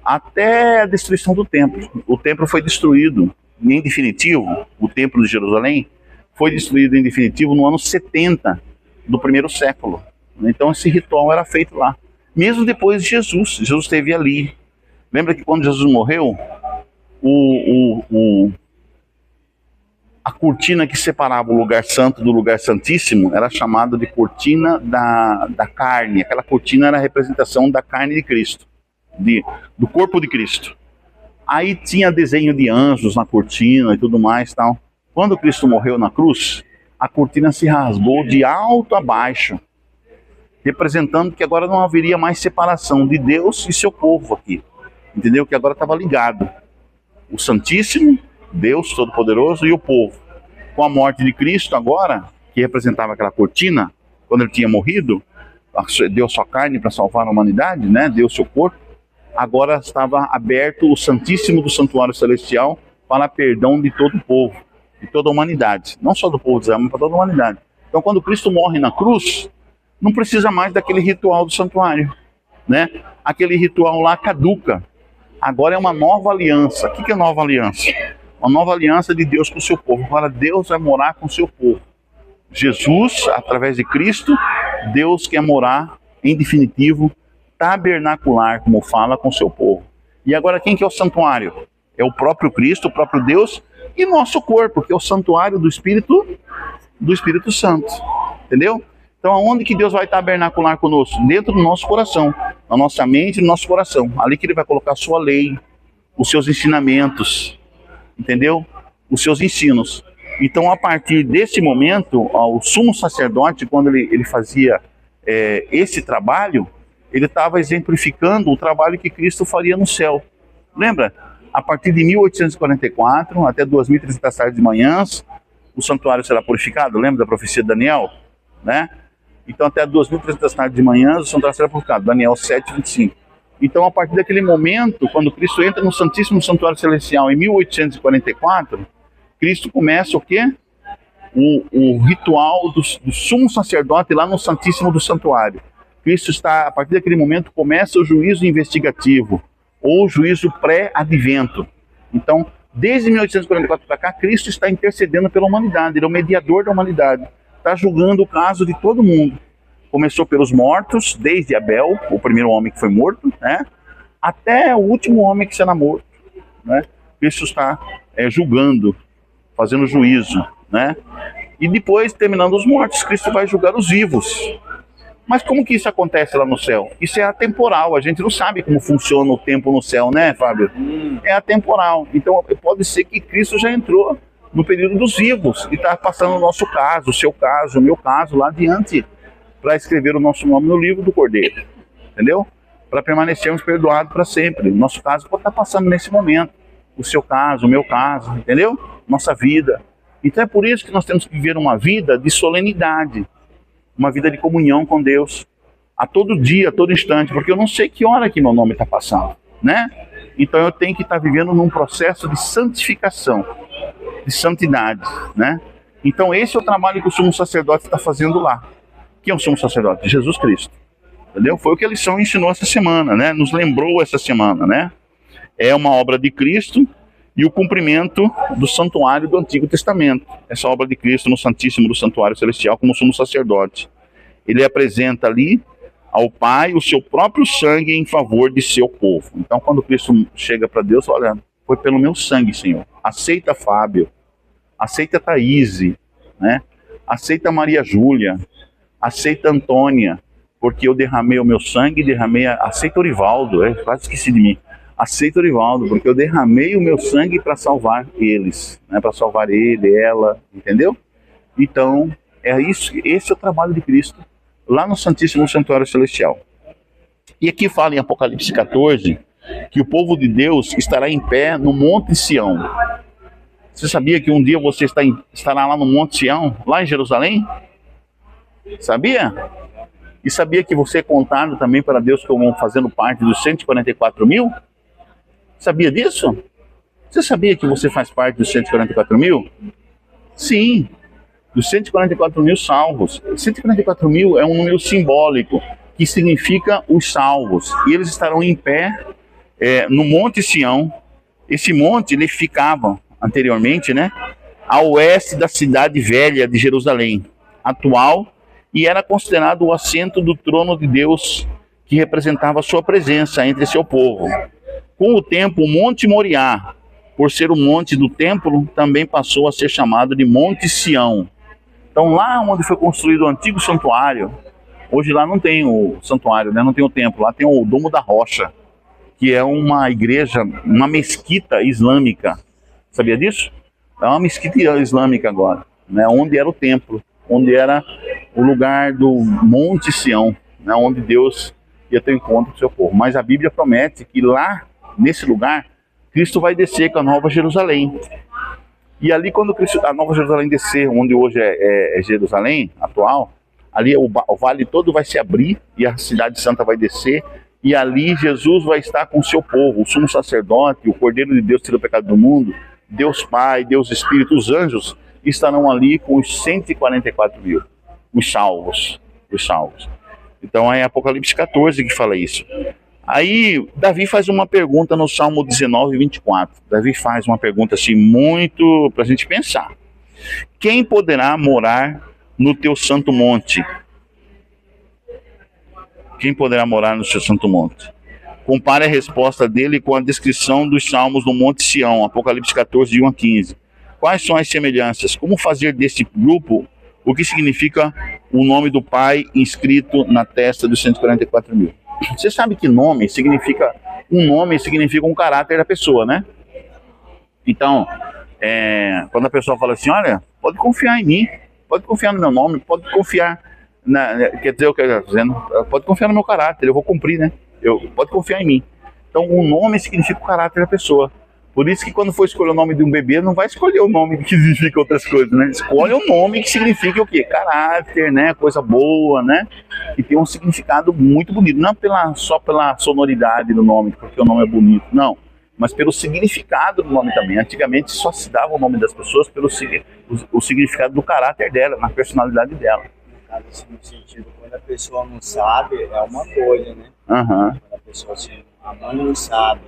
Até a destruição do templo. O templo foi destruído em definitivo, o templo de Jerusalém foi destruído em definitivo no ano 70 do 1º século. Então esse ritual era feito lá. Mesmo depois de Jesus esteve ali. Lembra que quando Jesus morreu, a cortina que separava o lugar santo do lugar santíssimo era chamada de cortina da carne. Aquela cortina era a representação da carne de Cristo, do corpo de Cristo. Aí tinha desenho de anjos na cortina e tudo mais, tal. Quando Cristo morreu na cruz, a cortina se rasgou de alto a baixo, representando que agora não haveria mais separação de Deus e seu povo aqui. Entendeu? Que agora estava ligado. O Santíssimo, Deus Todo-Poderoso, e o povo. Com a morte de Cristo agora, que representava aquela cortina, quando ele tinha morrido, deu sua carne para salvar a humanidade, né? Deu seu corpo. Agora estava aberto o Santíssimo do Santuário Celestial para perdão de todo o povo, de toda a humanidade. Não só do povo de Israel, mas para toda a humanidade. Então quando Cristo morre na cruz, não precisa mais daquele ritual do santuário, né? Aquele ritual lá caduca. Agora é uma nova aliança. O que é nova aliança? Uma nova aliança de Deus com o seu povo. Agora Deus vai morar com o seu povo. Jesus, através de Cristo, Deus quer morar em definitivo, tabernacular, como fala, com seu povo. E agora quem que é o santuário? É o próprio Cristo, o próprio Deus, e nosso corpo, que é o santuário do Espírito Santo. Entendeu? Então aonde que Deus vai tabernacular conosco? Dentro do nosso coração, na nossa mente e no nosso coração. Ali que Ele vai colocar a sua lei, os seus ensinamentos, entendeu? Os seus ensinos. Então, a partir desse momento, o sumo sacerdote, quando ele fazia esse trabalho, ele estava exemplificando o trabalho que Cristo faria no céu. Lembra? A partir de 1844 até 2300 tardes de manhãs, o santuário será purificado. Lembra da profecia de Daniel? Né? Então, até 2300 tardes de manhãs, o santuário será purificado. Daniel 7:25. Então, a partir daquele momento, quando Cristo entra no Santíssimo Santuário Celestial em 1844, Cristo começa o quê? O ritual do sumo sacerdote lá no Santíssimo do Santuário. Cristo está, a partir daquele momento, começa o juízo investigativo, ou juízo pré-advento. Então, desde 1844 para cá, Cristo está intercedendo pela humanidade, Ele é o mediador da humanidade, está julgando o caso de todo mundo. Começou pelos mortos, desde Abel, o primeiro homem que foi morto, né, até o último homem que será morto. Né? Cristo está julgando, fazendo juízo. Né? E depois, terminando os mortos, Cristo vai julgar os vivos. Mas como que isso acontece lá no céu? Isso é atemporal, a gente não sabe como funciona o tempo no céu, né, Fábio? É atemporal. Então pode ser que Cristo já entrou no período dos vivos e está passando o nosso caso, o seu caso, o meu caso lá adiante, para escrever o nosso nome no livro do Cordeiro, entendeu? Para permanecermos perdoados para sempre. O nosso caso pode estar passando nesse momento, o seu caso, o meu caso, entendeu? Nossa vida. Então é por isso que nós temos que viver uma vida de solenidade, uma vida de comunhão com Deus, a todo dia, a todo instante, porque eu não sei que hora que meu nome está passando, né? Então eu tenho que estar vivendo num processo de santificação, de santidade, né? Então esse é o trabalho que o sumo sacerdote está fazendo lá. Quem é o sumo sacerdote? Jesus Cristo, entendeu? Foi o que a lição ensinou essa semana, né? Nos lembrou essa semana, né? É uma obra de Cristo e o cumprimento do santuário do Antigo Testamento. Essa obra de Cristo no Santíssimo do Santuário Celestial como sumo sacerdote. Ele apresenta ali ao Pai o seu próprio sangue em favor de seu povo. Então quando Cristo chega para Deus, olha, foi pelo meu sangue, Senhor. Aceita Fábio, aceita Thaís, né? Aceita Maria Júlia, aceita Antônia, porque eu derramei o meu sangue, aceita Orivaldo, quase esqueci de mim. Aceita Orivaldo, porque eu derramei o meu sangue para salvar eles, né? Para salvar ele, ela, entendeu? Então, esse é o trabalho de Cristo lá no Santíssimo Santuário Celestial. E aqui fala em Apocalipse 14 que o povo de Deus estará em pé no Monte Sião. Você sabia que um dia você estará lá no Monte Sião, lá em Jerusalém? Sabia? E sabia que você é contado também para Deus como fazendo parte dos 144 mil? Sabia disso? Você sabia que você faz parte dos 144 mil? Sim, dos 144 mil salvos. 144 mil é um número simbólico, que significa os salvos. E eles estarão em pé no Monte Sião. Esse monte, ele ficava anteriormente, né, a oeste da cidade velha de Jerusalém, atual, e era considerado o assento do trono de Deus, que representava a sua presença entre seu povo. Com o tempo, o Monte Moriá, por ser o monte do templo, também passou a ser chamado de Monte Sião. Então lá onde foi construído o antigo santuário, hoje lá não tem o santuário, né? Não tem o templo, lá tem o Domo da Rocha, que é uma igreja, uma mesquita islâmica. Sabia disso? É uma mesquita islâmica agora, né? Onde era o templo, onde era o lugar do Monte Sião, né? Onde Deus ia ter encontro com o seu povo. Mas a Bíblia promete que lá, nesse lugar, Cristo vai descer com a Nova Jerusalém. E ali quando a Nova Jerusalém descer, onde hoje é Jerusalém, atual, ali o vale todo vai se abrir e a cidade santa vai descer. E ali Jesus vai estar com o seu povo, o sumo sacerdote, o Cordeiro de Deus que tira o pecado do mundo, Deus Pai, Deus Espírito, os anjos estarão ali com os 144 mil, os salvos. Então é Apocalipse 14 que fala isso. Aí Davi faz uma pergunta no Salmo 19, 24. Davi faz uma pergunta assim muito para a gente pensar. Quem poderá morar no teu santo monte? Quem poderá morar no seu santo monte? Compare a resposta dele com a descrição dos salmos no Monte Sião, Apocalipse 14, de 1 a 15. Quais são as semelhanças? Como fazer deste grupo o que significa o nome do Pai inscrito na testa dos 144 mil? Você sabe que nome significa um caráter da pessoa, né? Então, quando a pessoa fala assim, olha, pode confiar em mim, pode confiar no meu nome, pode confiar, quer dizer o que eu estou dizendo, pode confiar no meu caráter, eu vou cumprir, né? Pode confiar em mim. Então, o nome significa o caráter da pessoa. Por isso que quando for escolher o nome de um bebê, não vai escolher o nome que significa outras coisas, né? Escolhe o nome que significa o quê? Caráter, né? Coisa boa, né? E tem um significado muito bonito. Não só pela sonoridade do nome, porque o nome é bonito, não. Mas pelo significado do nome também. Antigamente só se dava o nome das pessoas pelo o significado do caráter dela, na personalidade dela. No sentido, quando a pessoa não sabe, é uma coisa, né? Uhum. Quando a pessoa, assim, a mãe não sabe,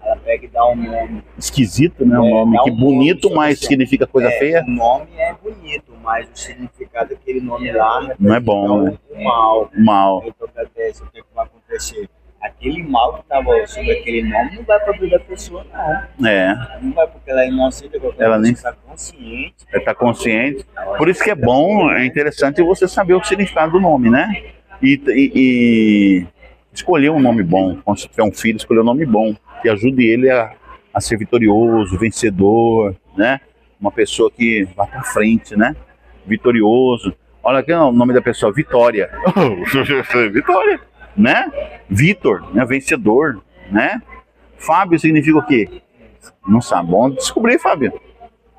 ela pega e dá um nome. Esquisito, né? Um nome que bonito, mas significa coisa feia. O nome é bonito, mas o significado daquele nome lá não é bom, né? O mal. Mal. Então, o que vai acontecer? Aquele mal que estava sobre aquele nome não vai para a vida da pessoa, não. Não vai porque ela é inocente, ela nem está consciente. Ela está consciente. Por isso que é bom, é interessante você saber o significado do nome, né? E escolher um nome bom. Quando você tiver um filho, escolher um nome bom, que ajude ele a ser vitorioso, vencedor, né? Uma pessoa que vá para frente, né? Vitorioso. Olha aqui o nome da pessoa, Vitória. Vitória, né? Vitor, né? Vencedor, né? Fábio significa o quê? Não sabe. Bom descobrir, Fábio.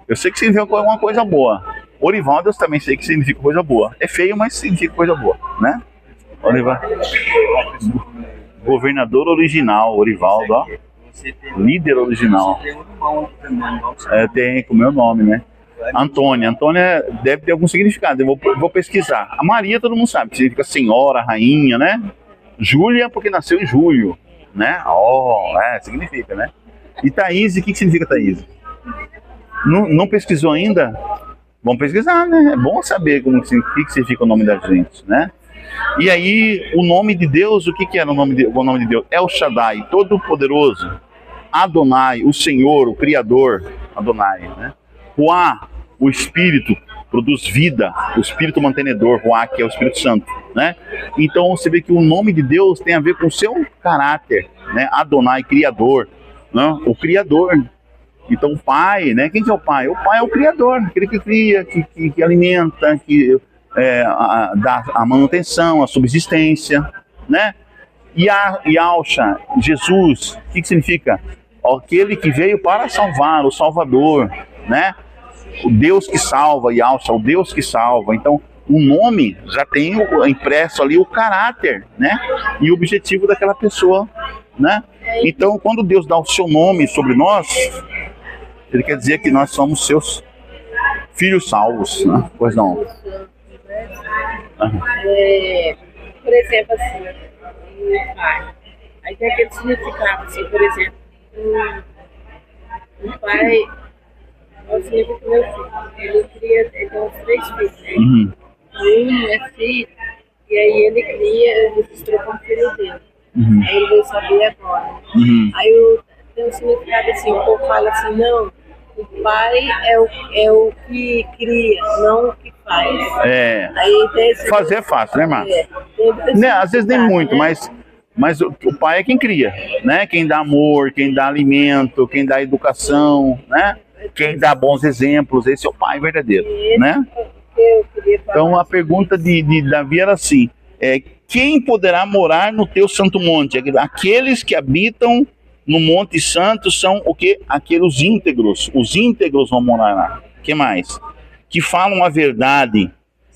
Eu sei que significa alguma coisa boa. Orivaldo eu também sei que significa coisa boa. É feio, mas significa coisa boa, né? Governador original, Orivaldo, ó. Líder original. Tem com o meu nome, né? Antônia. Antônia deve ter algum significado. Eu vou pesquisar. A Maria todo mundo sabe, que significa senhora, rainha, né? Júlia, porque nasceu em julho, né? Significa, né? E Thaís, o que significa Thaís? Não pesquisou ainda? Vamos pesquisar, né? É bom saber o que significa o nome da gente, né? E aí, o nome de Deus, o que era o nome de Deus? El Shaddai, Todo-Poderoso. Adonai, o Senhor, o Criador. Adonai, né? Ruá, o Espírito, produz vida. O Espírito mantenedor, Ruá, que é o Espírito Santo, né? Então, você vê que o nome de Deus tem a ver com o seu caráter, né? Adonai, Criador, né? O Criador. Então, o Pai, né? Quem que é o Pai? O Pai é o Criador, aquele que cria, que alimenta, que dá a manutenção, a subsistência, né? E Yahshua, Jesus, o que significa? Aquele que veio para salvar, o Salvador, né? O Deus que salva, Yahshua, o Deus que salva. Então, o nome já tem impresso ali o caráter, né? E o objetivo daquela pessoa, né? Então, quando Deus dá o seu nome sobre nós, ele quer dizer que nós somos seus filhos salvos, né? Pois não. Por exemplo, assim, o pai. Aí tem aquele significado, assim, por exemplo, o pai é o significado do meu filho. Ele tem uns 3 filhos, né? Uhum. Um é filho, e aí ele cria, registrou como filho dele. Uhum. Aí ele veio saber agora. Uhum. Aí tem um significado assim, o povo fala assim, não, o pai é o que cria, não o que faz. Aí tem esse fazer é fácil, né, Marcos? Né, às vezes nem muito, né? Mas o pai é quem cria, né? Quem dá amor, quem dá alimento, quem dá educação, né? Quem dá bons exemplos, esse é o pai verdadeiro, né? Então a pergunta de Davi era assim, quem poderá morar no teu santo monte? Aqueles que habitam no Monte Santo são o que? Aqueles íntegros. Os íntegros vão morar lá. O que mais? Que falam a verdade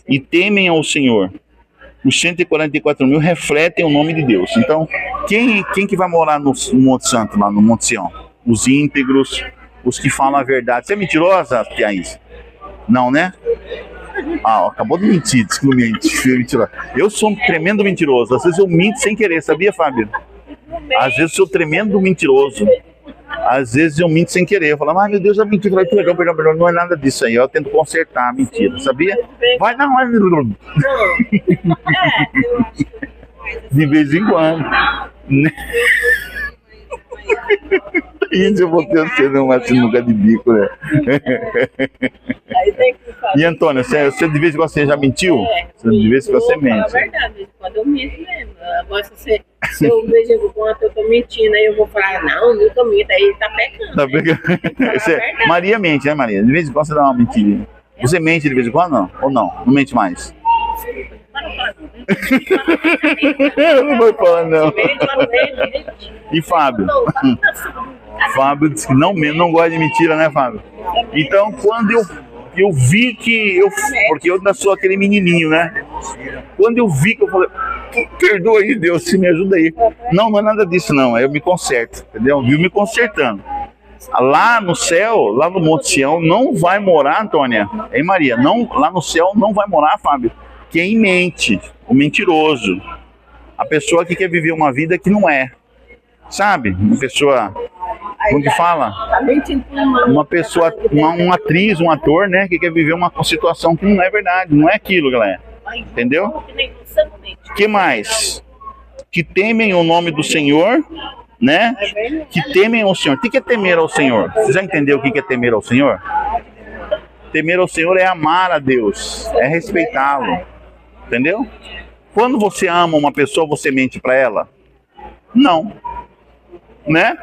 e temem ao Senhor. Os 144 mil refletem o nome de Deus. Então, quem que vai morar no Monte Santo, lá no Monte Sião? Os íntegros, os que falam a verdade. Você é mentirosa, Thaís? Não, né? Acabou de mentir, diz que não mente. Eu sou um tremendo mentiroso. Às vezes eu minto sem querer, sabia, Fábio? Às vezes eu sou tremendo mentiroso. Às vezes eu minto sem querer. Eu falo, meu Deus, eu menti. Perdão. Não é nada disso aí. Eu tento consertar a mentira, sabia? Vai, não. De vez em quando. Isso eu vou ter você numa sinuca de bico, né? Aí tem que falar. E Antônia, você de vez em quando você já mentiu? Você de vez em quando você mente. É verdade, quando eu minto mesmo. Agora se eu de vez em quando eu tô mentindo, aí eu vou falar, não, nunca minto, aí tá pecando. Tá pegando? Maria mente, né, Maria? De vez em quando você dá uma mentira. Você mente de vez em quando, não? Ou não? Não mente mais? Eu não vou falar, não. E Fábio? Fábio disse que não gosta de mentira, né, Fábio? Então, quando eu vi que porque eu ainda sou aquele menininho, né? Quando eu vi que eu falei, perdoa aí, Deus, se me ajuda aí. Não é nada disso, não. Aí eu me conserto, entendeu? Viu me consertando. Lá no céu, lá no Monte Sião, não vai morar, Antônia, hein, Maria? Não, lá no céu não vai morar, Fábio, quem mente, o mentiroso. A pessoa que quer viver uma vida que não é. Sabe? Uma pessoa, como que fala? Uma pessoa, uma atriz, um ator, né? Que quer viver uma situação que não é verdade, não é aquilo, galera. Entendeu? Que mais? Que temem o nome do Senhor, né? Que temem ao Senhor. O que é temer ao Senhor? Você já entendeu o que é temer ao Senhor? Temer ao Senhor é amar a Deus, é respeitá-lo. Entendeu? Quando você ama uma pessoa, você mente para ela? Não. Né?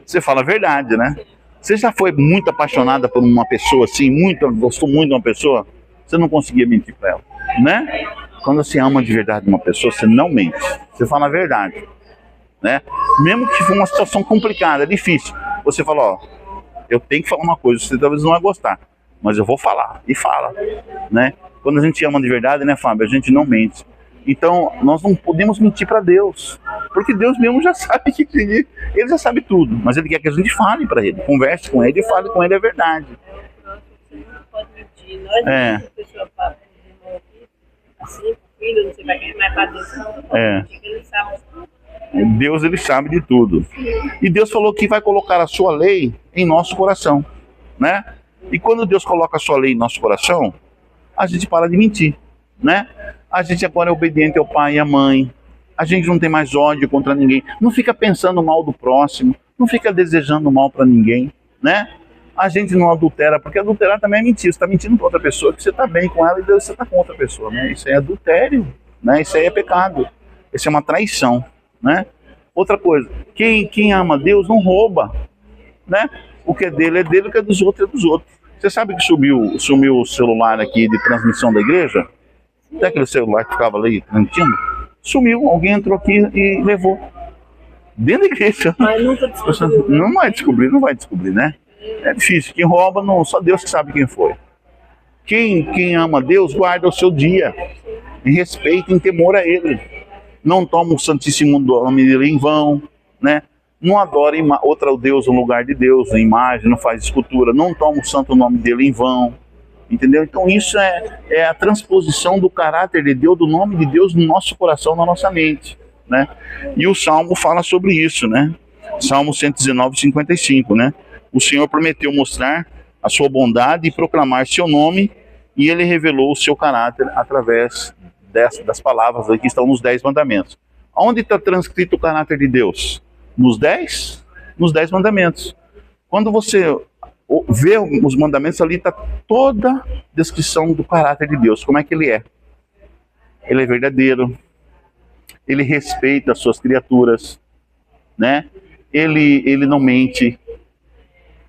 Você fala a verdade, né? Você já foi muito apaixonada por uma pessoa assim, gostou muito de uma pessoa, você não conseguia mentir para ela, né? Quando você ama de verdade uma pessoa, você não mente, você fala a verdade, né? Mesmo que for uma situação complicada, difícil, você fala, ó, eu tenho que falar uma coisa, você talvez não vai gostar, mas eu vou falar, e fala, né? Quando a gente ama de verdade, né, Fábio, a gente não mente. Então, nós não podemos mentir para Deus, porque Deus mesmo já sabe que Ele já sabe tudo, mas Ele quer que a gente fale para Ele, converse com Ele e fale com Ele a verdade. Você não pode mentir. Nós a pessoa fala assim, filho, não sei vai quem mais para Deus. Ele sabe tudo. Deus, Ele sabe de tudo. E Deus falou que vai colocar a sua lei em nosso coração, né? E quando Deus coloca a sua lei em nosso coração, a gente para de mentir, né? A gente agora é obediente ao pai e à mãe. A gente não tem mais ódio contra ninguém. Não fica pensando mal do próximo. Não fica desejando mal para ninguém, né? A gente não adultera, porque adulterar também é mentir. Você está mentindo para outra pessoa que você está bem com ela e você está com outra pessoa, né? Isso é adultério, né? Isso aí é pecado. Isso é uma traição, né? Outra coisa, quem ama Deus não rouba, né? O que é dele, o que é dos outros é dos outros. Você sabe que sumiu o celular aqui de transmissão da igreja? Até aquele celular que ficava ali transmitindo? Sumiu, alguém entrou aqui e levou. Dentro da igreja. Mas nunca descobriu. Não vai descobrir, né? É difícil. Quem rouba, não, só Deus que sabe quem foi. Quem ama Deus, guarda o seu dia. Em respeito, em temor a Ele. Não toma o santíssimo nome dele em vão, né? Não adora outro Deus no lugar de Deus, a imagem, não faz escultura. Não toma o santo nome dele em vão. Entendeu? Então isso é a transposição do caráter de Deus, do nome de Deus no nosso coração, na nossa mente, né? E o Salmo fala sobre isso, né? Salmo 119, 55, né? O Senhor prometeu mostrar a sua bondade e proclamar seu nome, e Ele revelou o seu caráter através das palavras que estão nos 10 mandamentos. Onde está transcrito o caráter de Deus? Nos 10 mandamentos. Quando você vê os mandamentos, ali está toda a descrição do caráter de Deus, como é que Ele é. Ele é verdadeiro, Ele respeita as suas criaturas, né? Ele não mente,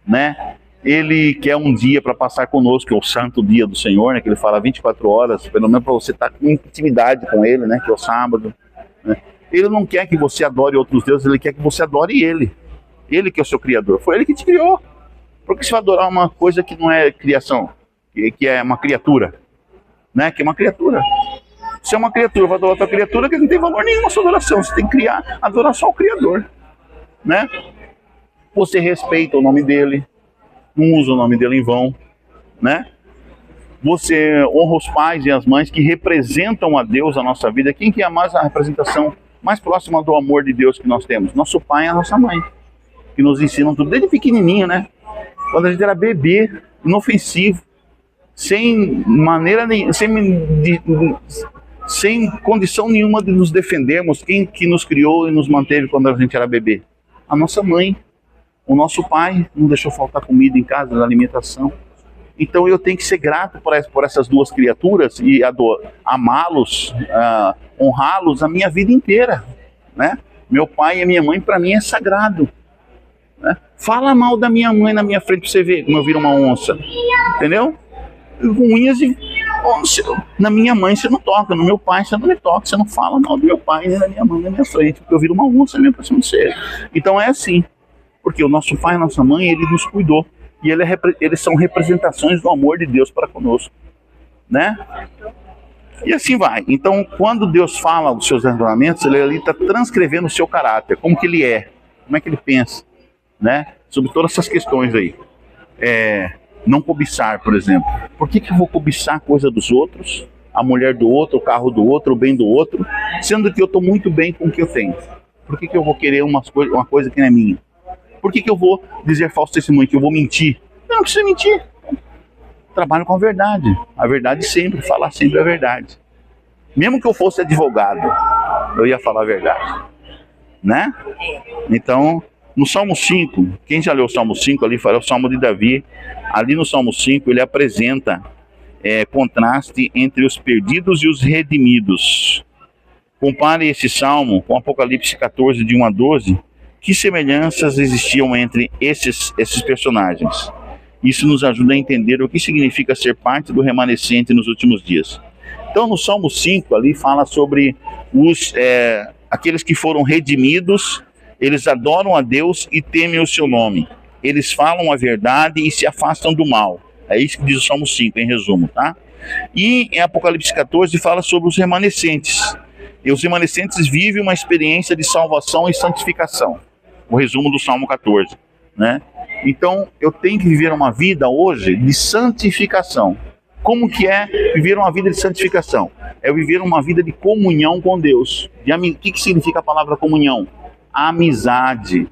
né? Ele quer um dia para passar conosco, que é o santo dia do Senhor, né? Que Ele fala 24 horas, pelo menos para você estar com intimidade com Ele, né? Que é o sábado, né? Ele não quer que você adore outros deuses, Ele quer que você adore Ele. Ele que é o seu Criador, foi Ele que te criou. Por que você vai adorar uma coisa que não é criação, que é uma criatura, né? Que é uma criatura. Se é uma criatura, vai adorar outra criatura que não tem valor nenhum na sua adoração. Você tem que adorar só o Criador, né? Você respeita o nome dele, não usa o nome dele em vão, né? Você honra os pais e as mães que representam a Deus na nossa vida. Quem que é mais a representação mais próxima do amor de Deus que nós temos? Nosso pai e a nossa mãe, que nos ensinam tudo desde pequenininho, né? Quando a gente era bebê, inofensivo, sem maneira nenhuma, sem condição nenhuma de nos defendermos. Quem que nos criou e nos manteve quando a gente era bebê? A nossa mãe. O nosso pai não deixou faltar comida em casa, alimentação. Então eu tenho que ser grato por essas duas criaturas e amá-los, honrá-los a minha vida inteira, né? Meu pai e a minha mãe, para mim, é sagrado, né? Fala mal da minha mãe na minha frente para você ver como eu viro uma onça, entendeu? Com unhas e... Na minha mãe você não toca, no meu pai você não me toca, você não fala mal do meu pai nem da minha mãe na minha frente, porque eu viro uma onça mesmo para cima de você. Então é assim, porque o nosso pai e a nossa mãe, ele nos cuidou. E eles são representações do amor de Deus para conosco, né? E assim vai. Então, quando Deus fala dos seus ensinamentos, ele ali está transcrevendo o seu caráter, como que ele é, como é que ele pensa, né? Sobre todas essas questões aí. Não cobiçar, por exemplo. Por que eu vou cobiçar a coisa dos outros, a mulher do outro, o carro do outro, o bem do outro, sendo que eu estou muito bem com o que eu tenho? Por que eu vou querer uma coisa que não é minha? Por que eu vou dizer falso testemunho, que eu vou mentir? Eu não preciso mentir. Trabalho com a verdade sempre, falar sempre a verdade. Mesmo que eu fosse advogado, eu ia falar a verdade, né? Então, no Salmo 5, quem já leu o Salmo 5 ali, fala o Salmo de Davi. Ali no Salmo 5 ele apresenta contraste entre os perdidos e os redimidos. Compare esse Salmo com Apocalipse 14, de 1 a 12, que semelhanças existiam entre esses personagens. Isso nos ajuda a entender o que significa ser parte do remanescente nos últimos dias. Então, no Salmo 5, ali fala sobre aqueles que foram redimidos. Eles adoram a Deus e temem o seu nome. Eles falam a verdade e se afastam do mal. É isso que diz o Salmo 5, em resumo, tá? E em Apocalipse 14 fala sobre os remanescentes. E os remanescentes vivem uma experiência de salvação e santificação. O resumo do Salmo 14, né? Então, eu tenho que viver uma vida hoje de santificação. Como que é viver uma vida de santificação? É viver uma vida de comunhão com Deus. O que significa a palavra comunhão? Amizade.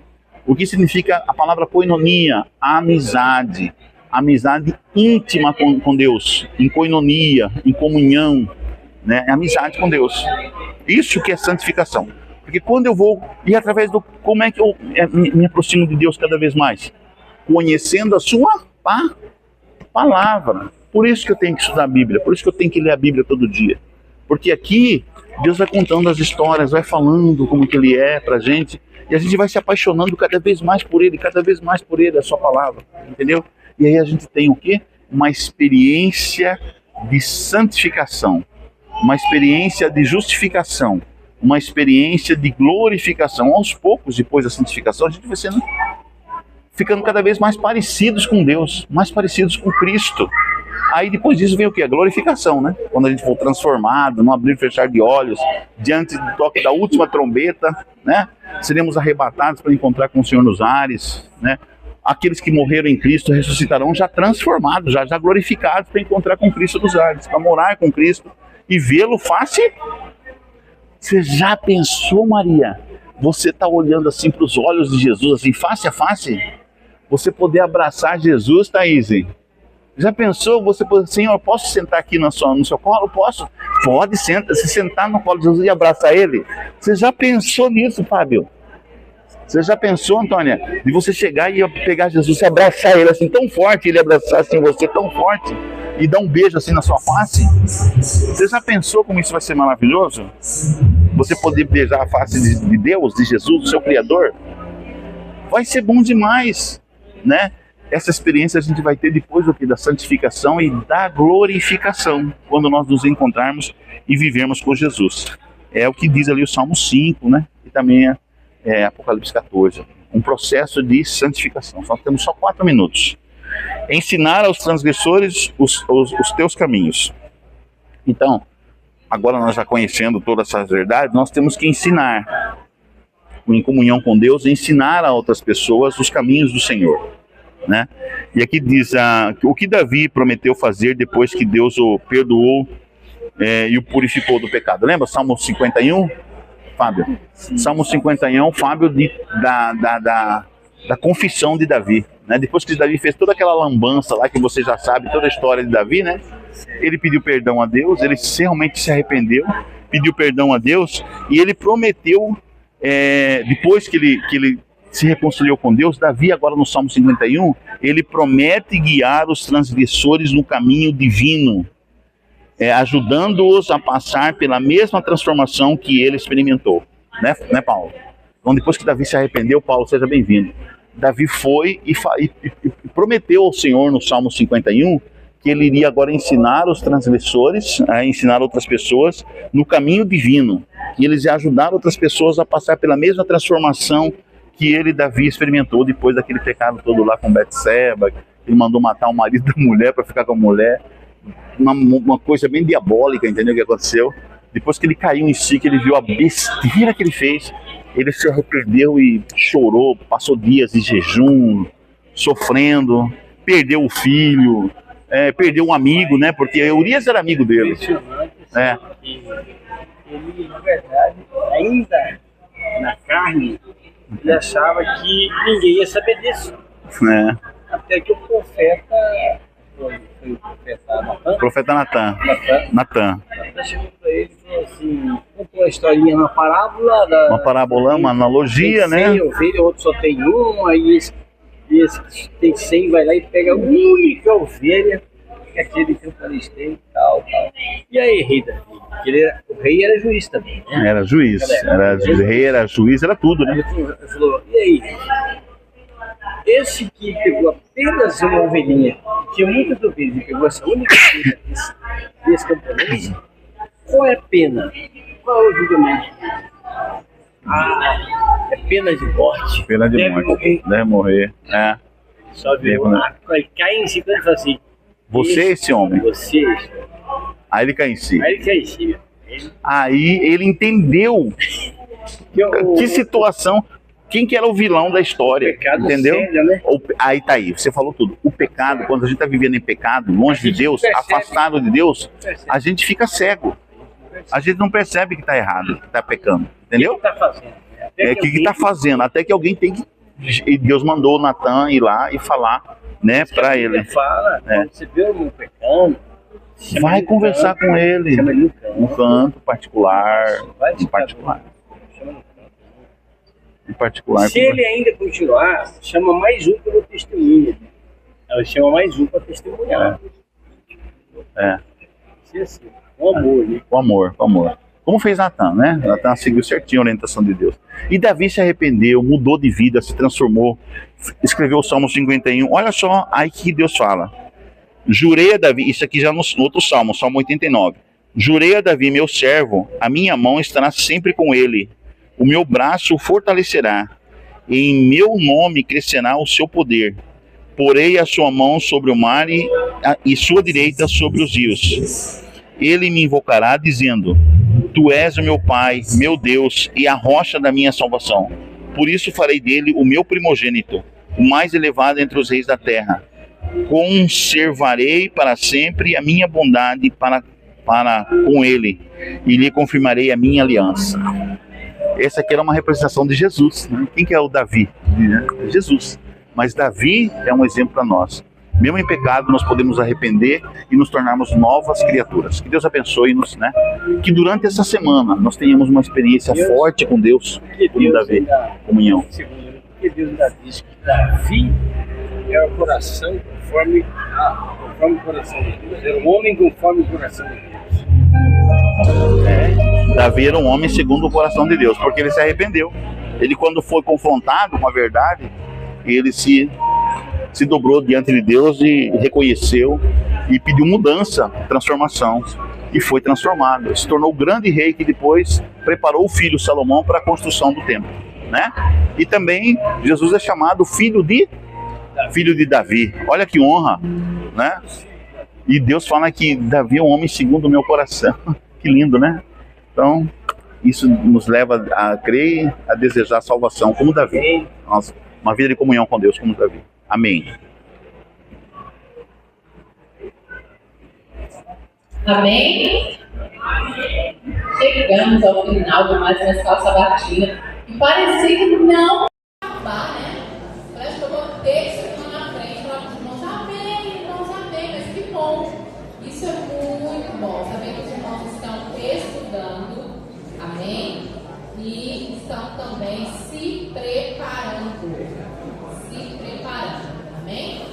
O que significa a palavra koinonia? Amizade. Amizade íntima com Deus, em koinonia, em comunhão, né? Amizade com Deus. Isso que é santificação. Porque quando eu vou, e através do, como é que eu me aproximo de Deus cada vez mais? Conhecendo a sua palavra. Por isso que eu tenho que estudar a Bíblia, por isso que eu tenho que ler a Bíblia todo dia. Porque aqui, Deus vai contando as histórias, vai falando como que Ele é pra gente, e a gente vai se apaixonando cada vez mais por Ele, a sua palavra, entendeu? E aí a gente tem o quê? Uma experiência de santificação, uma experiência de justificação, uma experiência de glorificação. Aos poucos, depois da santificação, a gente vai ficando cada vez mais parecidos com Deus, mais parecidos com Cristo. Aí depois disso vem o que? A glorificação, né? Quando a gente for transformado, no abrir e fechar de olhos, diante do toque da última trombeta, né? Seremos arrebatados para encontrar com o Senhor nos ares, né? Aqueles que morreram em Cristo ressuscitarão já transformados, já glorificados para encontrar com Cristo nos ares, para morar com Cristo e vê-lo face. Você já pensou, Maria? Você está olhando assim para os olhos de Jesus, assim, face a face? Você poder abraçar Jesus, Thaís? Já pensou, você pode, Senhor, posso sentar aqui no seu colo? Posso? Pode, senta, se sentar no colo de Jesus e abraçar Ele. Você já pensou nisso, Fábio? Você já pensou, Antônia, de você chegar e pegar Jesus e abraçar Ele assim tão forte, Ele abraçar assim você tão forte e dar um beijo assim na sua face? Você já pensou como isso vai ser maravilhoso? Você poder beijar a face de Deus, de Jesus, do seu Criador? Vai ser bom demais, né? Essa experiência a gente vai ter depois do que? Da santificação e da glorificação, quando nós nos encontrarmos e vivermos com Jesus. É o que diz ali o Salmo 5, né? E também Apocalipse 14. Um processo de santificação. Nós temos só 4 minutos. Ensinar aos transgressores os teus caminhos. Então, agora nós já conhecendo todas essas verdades, nós temos que ensinar, em comunhão com Deus, ensinar a outras pessoas os caminhos do Senhor, né? E aqui diz o que Davi prometeu fazer depois que Deus o perdoou e o purificou do pecado. Lembra Salmo 51, Fábio? Salmo 51, Fábio, da confissão de Davi, né? Depois que Davi fez toda aquela lambança lá, que você já sabe, toda a história de Davi, né? Ele pediu perdão a Deus, ele realmente se arrependeu, pediu perdão a Deus, e ele prometeu, depois que ele se reconciliou com Deus, Davi agora no Salmo 51, ele promete guiar os transgressores no caminho divino, ajudando-os a passar pela mesma transformação que ele experimentou, né, Paulo? Então, depois que Davi se arrependeu, Paulo, seja bem-vindo. Davi foi e prometeu ao Senhor no Salmo 51 que ele iria agora ensinar os transgressores, a ensinar outras pessoas no caminho divino, e eles iam ajudar outras pessoas a passar pela mesma transformação que ele, Davi, experimentou depois daquele pecado todo lá com Betseba. Ele mandou matar o marido da mulher para ficar com a mulher, uma coisa bem diabólica, entendeu o que aconteceu? Depois que ele caiu em si, que ele viu a besteira que ele fez, ele se arrependeu e chorou, passou dias de jejum, sofrendo, perdeu o filho, perdeu um amigo, né? Porque Urias era amigo dele. Ele, na verdade, ainda na carne, ele achava que ninguém ia saber disso. Até que o profeta, foi o profeta Natan? Profeta Natan. Chegou para ele e falou assim, contou a historinha, uma parábola. Uma parábola, uma analogia, né? 100 ovelhas, outro só tem uma, e esse que tem 100 vai lá e pega a única ovelha que aquele que eu falei tal. E aí, rei Davi? O rei era juiz também, né? Era juiz, rei, era juiz, era tudo, né? Ele falou, e aí? Esse que pegou apenas uma ovelhinha, tinha muitas ovelhas, e pegou essa única ovelha desse camponês, qual é a pena? Qual é o julgamento? É pena de morte. Pena de morte. Deve morrer. Só viu ele cai em si e fala assim, você é esse homem. Você é esse homem. Aí ele cai em si. Aí ele entendeu que situação, quem que era o vilão da história, entendeu? Cega, né? Aí tá aí, você falou tudo. O pecado, quando a gente está vivendo em pecado, longe de Deus, afastado de Deus, a gente fica cego. A gente não percebe que está errado, que está pecando, entendeu? O que está fazendo? O que está fazendo? Até que alguém tem que... E Deus mandou o Natan ir lá e falar, né, para ele. Fala, você vê um pecando, vai conversar com ele no canto particular, em particular. Se ele ainda continuar, chama mais um pelo testemunho. Ela chama mais um para testemunhar. Assim, o amor, né? O amor. Como fez Natan, né? Natan seguiu certinho a orientação de Deus. E Davi se arrependeu, mudou de vida, se transformou, escreveu o Salmo 51. Olha só aí que Deus fala. Jurei a Davi, isso aqui já no outro Salmo, Salmo 89. Jurei a Davi, meu servo, a minha mão estará sempre com ele. O meu braço o fortalecerá. Em meu nome crescerá o seu poder. Porei a sua mão sobre o mar e sua direita sobre os rios. Ele me invocará dizendo, tu és o meu Pai, meu Deus e a rocha da minha salvação. Por isso farei dele o meu primogênito, o mais elevado entre os reis da terra. Conservarei para sempre a minha bondade para com ele e lhe confirmarei a minha aliança. Essa aqui era uma representação de Jesus, né? Quem que é o Davi? Jesus. Mas Davi é um exemplo para nós. Mesmo em pecado, nós podemos arrepender e nos tornarmos novas criaturas. Que Deus abençoe-nos, né? Que durante essa semana nós tenhamos uma experiência forte com Deus, como Davi, comunhão. Porque Deus ainda diz que Davi é o coração conforme o coração de Deus. Era um homem conforme o coração de Deus. Davi era um homem segundo o coração de Deus, porque ele se arrependeu. Ele, quando foi confrontado com a verdade, ele se dobrou diante de Deus e reconheceu e pediu mudança, transformação, e foi transformado. Se tornou o grande rei que depois preparou o filho Salomão para a construção do templo, né? E também Jesus é chamado filho de Davi. Olha que honra, né? E Deus fala que Davi é um homem segundo o meu coração. Que lindo, né? Então, isso nos leva a crer, a desejar a salvação como Davi. Nossa, uma vida de comunhão com Deus como Davi. Amém. Amém? Chegamos ao final de mais uma escola sabatina. E parecia que não acabar, né? Parece que eu vou ter semana na frente para os irmãos. Amém, mas que bom. Isso é preparando. Se preparando. Amém?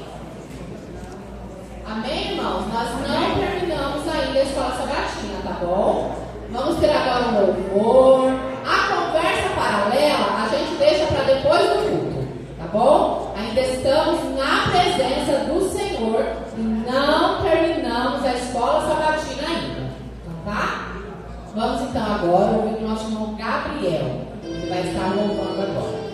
Amém, irmãos? Nós não terminamos ainda a escola sabatina, tá bom? Vamos ter agora um louvor. A conversa paralela a gente deixa para depois do culto, tá bom? Ainda estamos na presença do Senhor e não terminamos a escola sabatina ainda, então, tá? Vamos então agora ouvir o nosso irmão Gabriel, que vai estar louvando agora.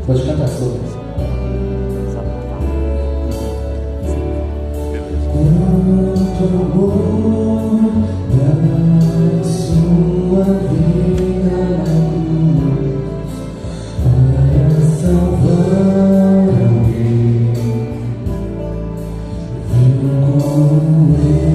Pode cantar, Flor. Quanto amor da sua vida na cruz para salvar alguém, viu como eu.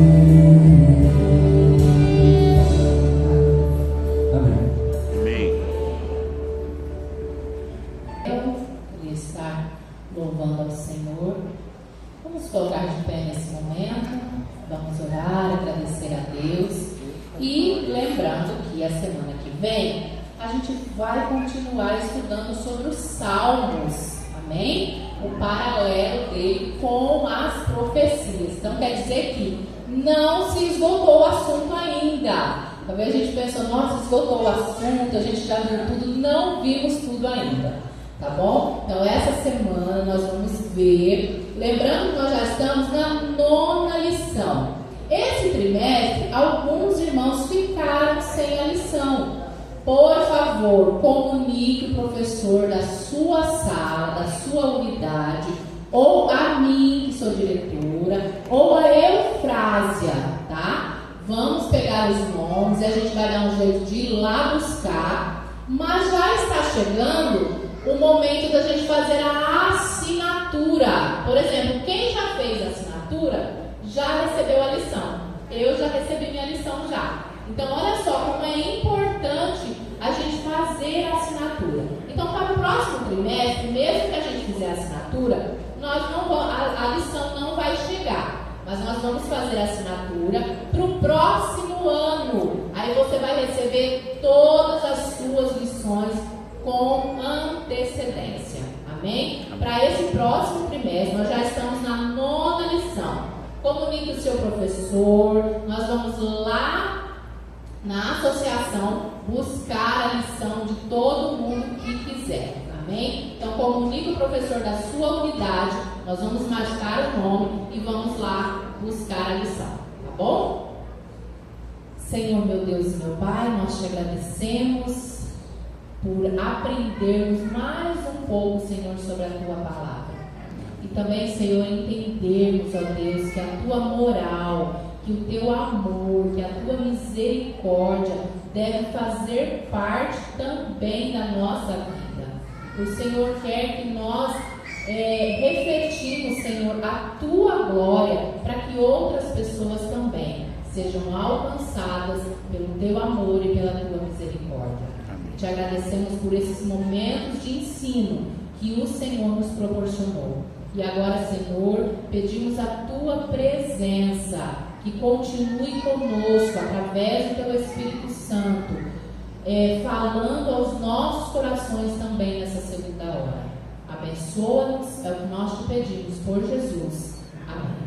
lembrando que a semana que vem a gente vai continuar estudando sobre os Salmos, amém? O paralelo dele com as profecias. Então quer dizer que não se esgotou o assunto ainda. Talvez a gente pensou, nossa, esgotou o assunto, a gente já viu tudo. Não vimos tudo ainda, tá bom? Então essa semana nós vamos ver, lembrando que nós já estamos na 9ª lição. Esse trimestre, alguns irmãos ficaram sem a lição. Por favor, comunique o professor da sua sala, da sua unidade, ou a mim, que sou diretora, ou a Eufrásia, tá? Vamos pegar os nomes e a gente vai dar um jeito de ir lá buscar. Mas já está chegando o momento da gente fazer a assinatura. Por exemplo, quem já fez a assinatura já recebeu a lição. Eu já recebi minha lição já. Então, olha só como é importante a gente fazer a assinatura. Então, para o próximo trimestre, mesmo que a gente fizer a assinatura, a lição não vai chegar. Mas nós vamos fazer a assinatura para o próximo ano. Aí você vai receber todas as suas lições com antecedência. Amém? Para esse próximo trimestre, nós já estamos na 9ª lição. Comunique o seu professor. Nós vamos lá na associação buscar a lição de todo mundo que quiser, amém? Então comunique o professor da sua unidade, nós vamos marcar o nome e vamos lá buscar a lição, tá bom? Senhor meu Deus e meu Pai, nós te agradecemos por aprendermos mais um pouco, Senhor, sobre a tua palavra. E também, Senhor, entendermos, ó Deus, que a tua moral, que o teu amor, que a tua misericórdia deve fazer parte também da nossa vida. O Senhor quer que nós refletimos, Senhor, a tua glória, para que outras pessoas também sejam alcançadas pelo teu amor e pela tua misericórdia. Te agradecemos por esses momentos de ensino que o Senhor nos proporcionou. E agora, Senhor, pedimos a tua presença, que continue conosco através do teu Espírito Santo, falando aos nossos corações também nessa segunda hora. Abençoa-nos, é o que nós te pedimos, por Jesus. Amém.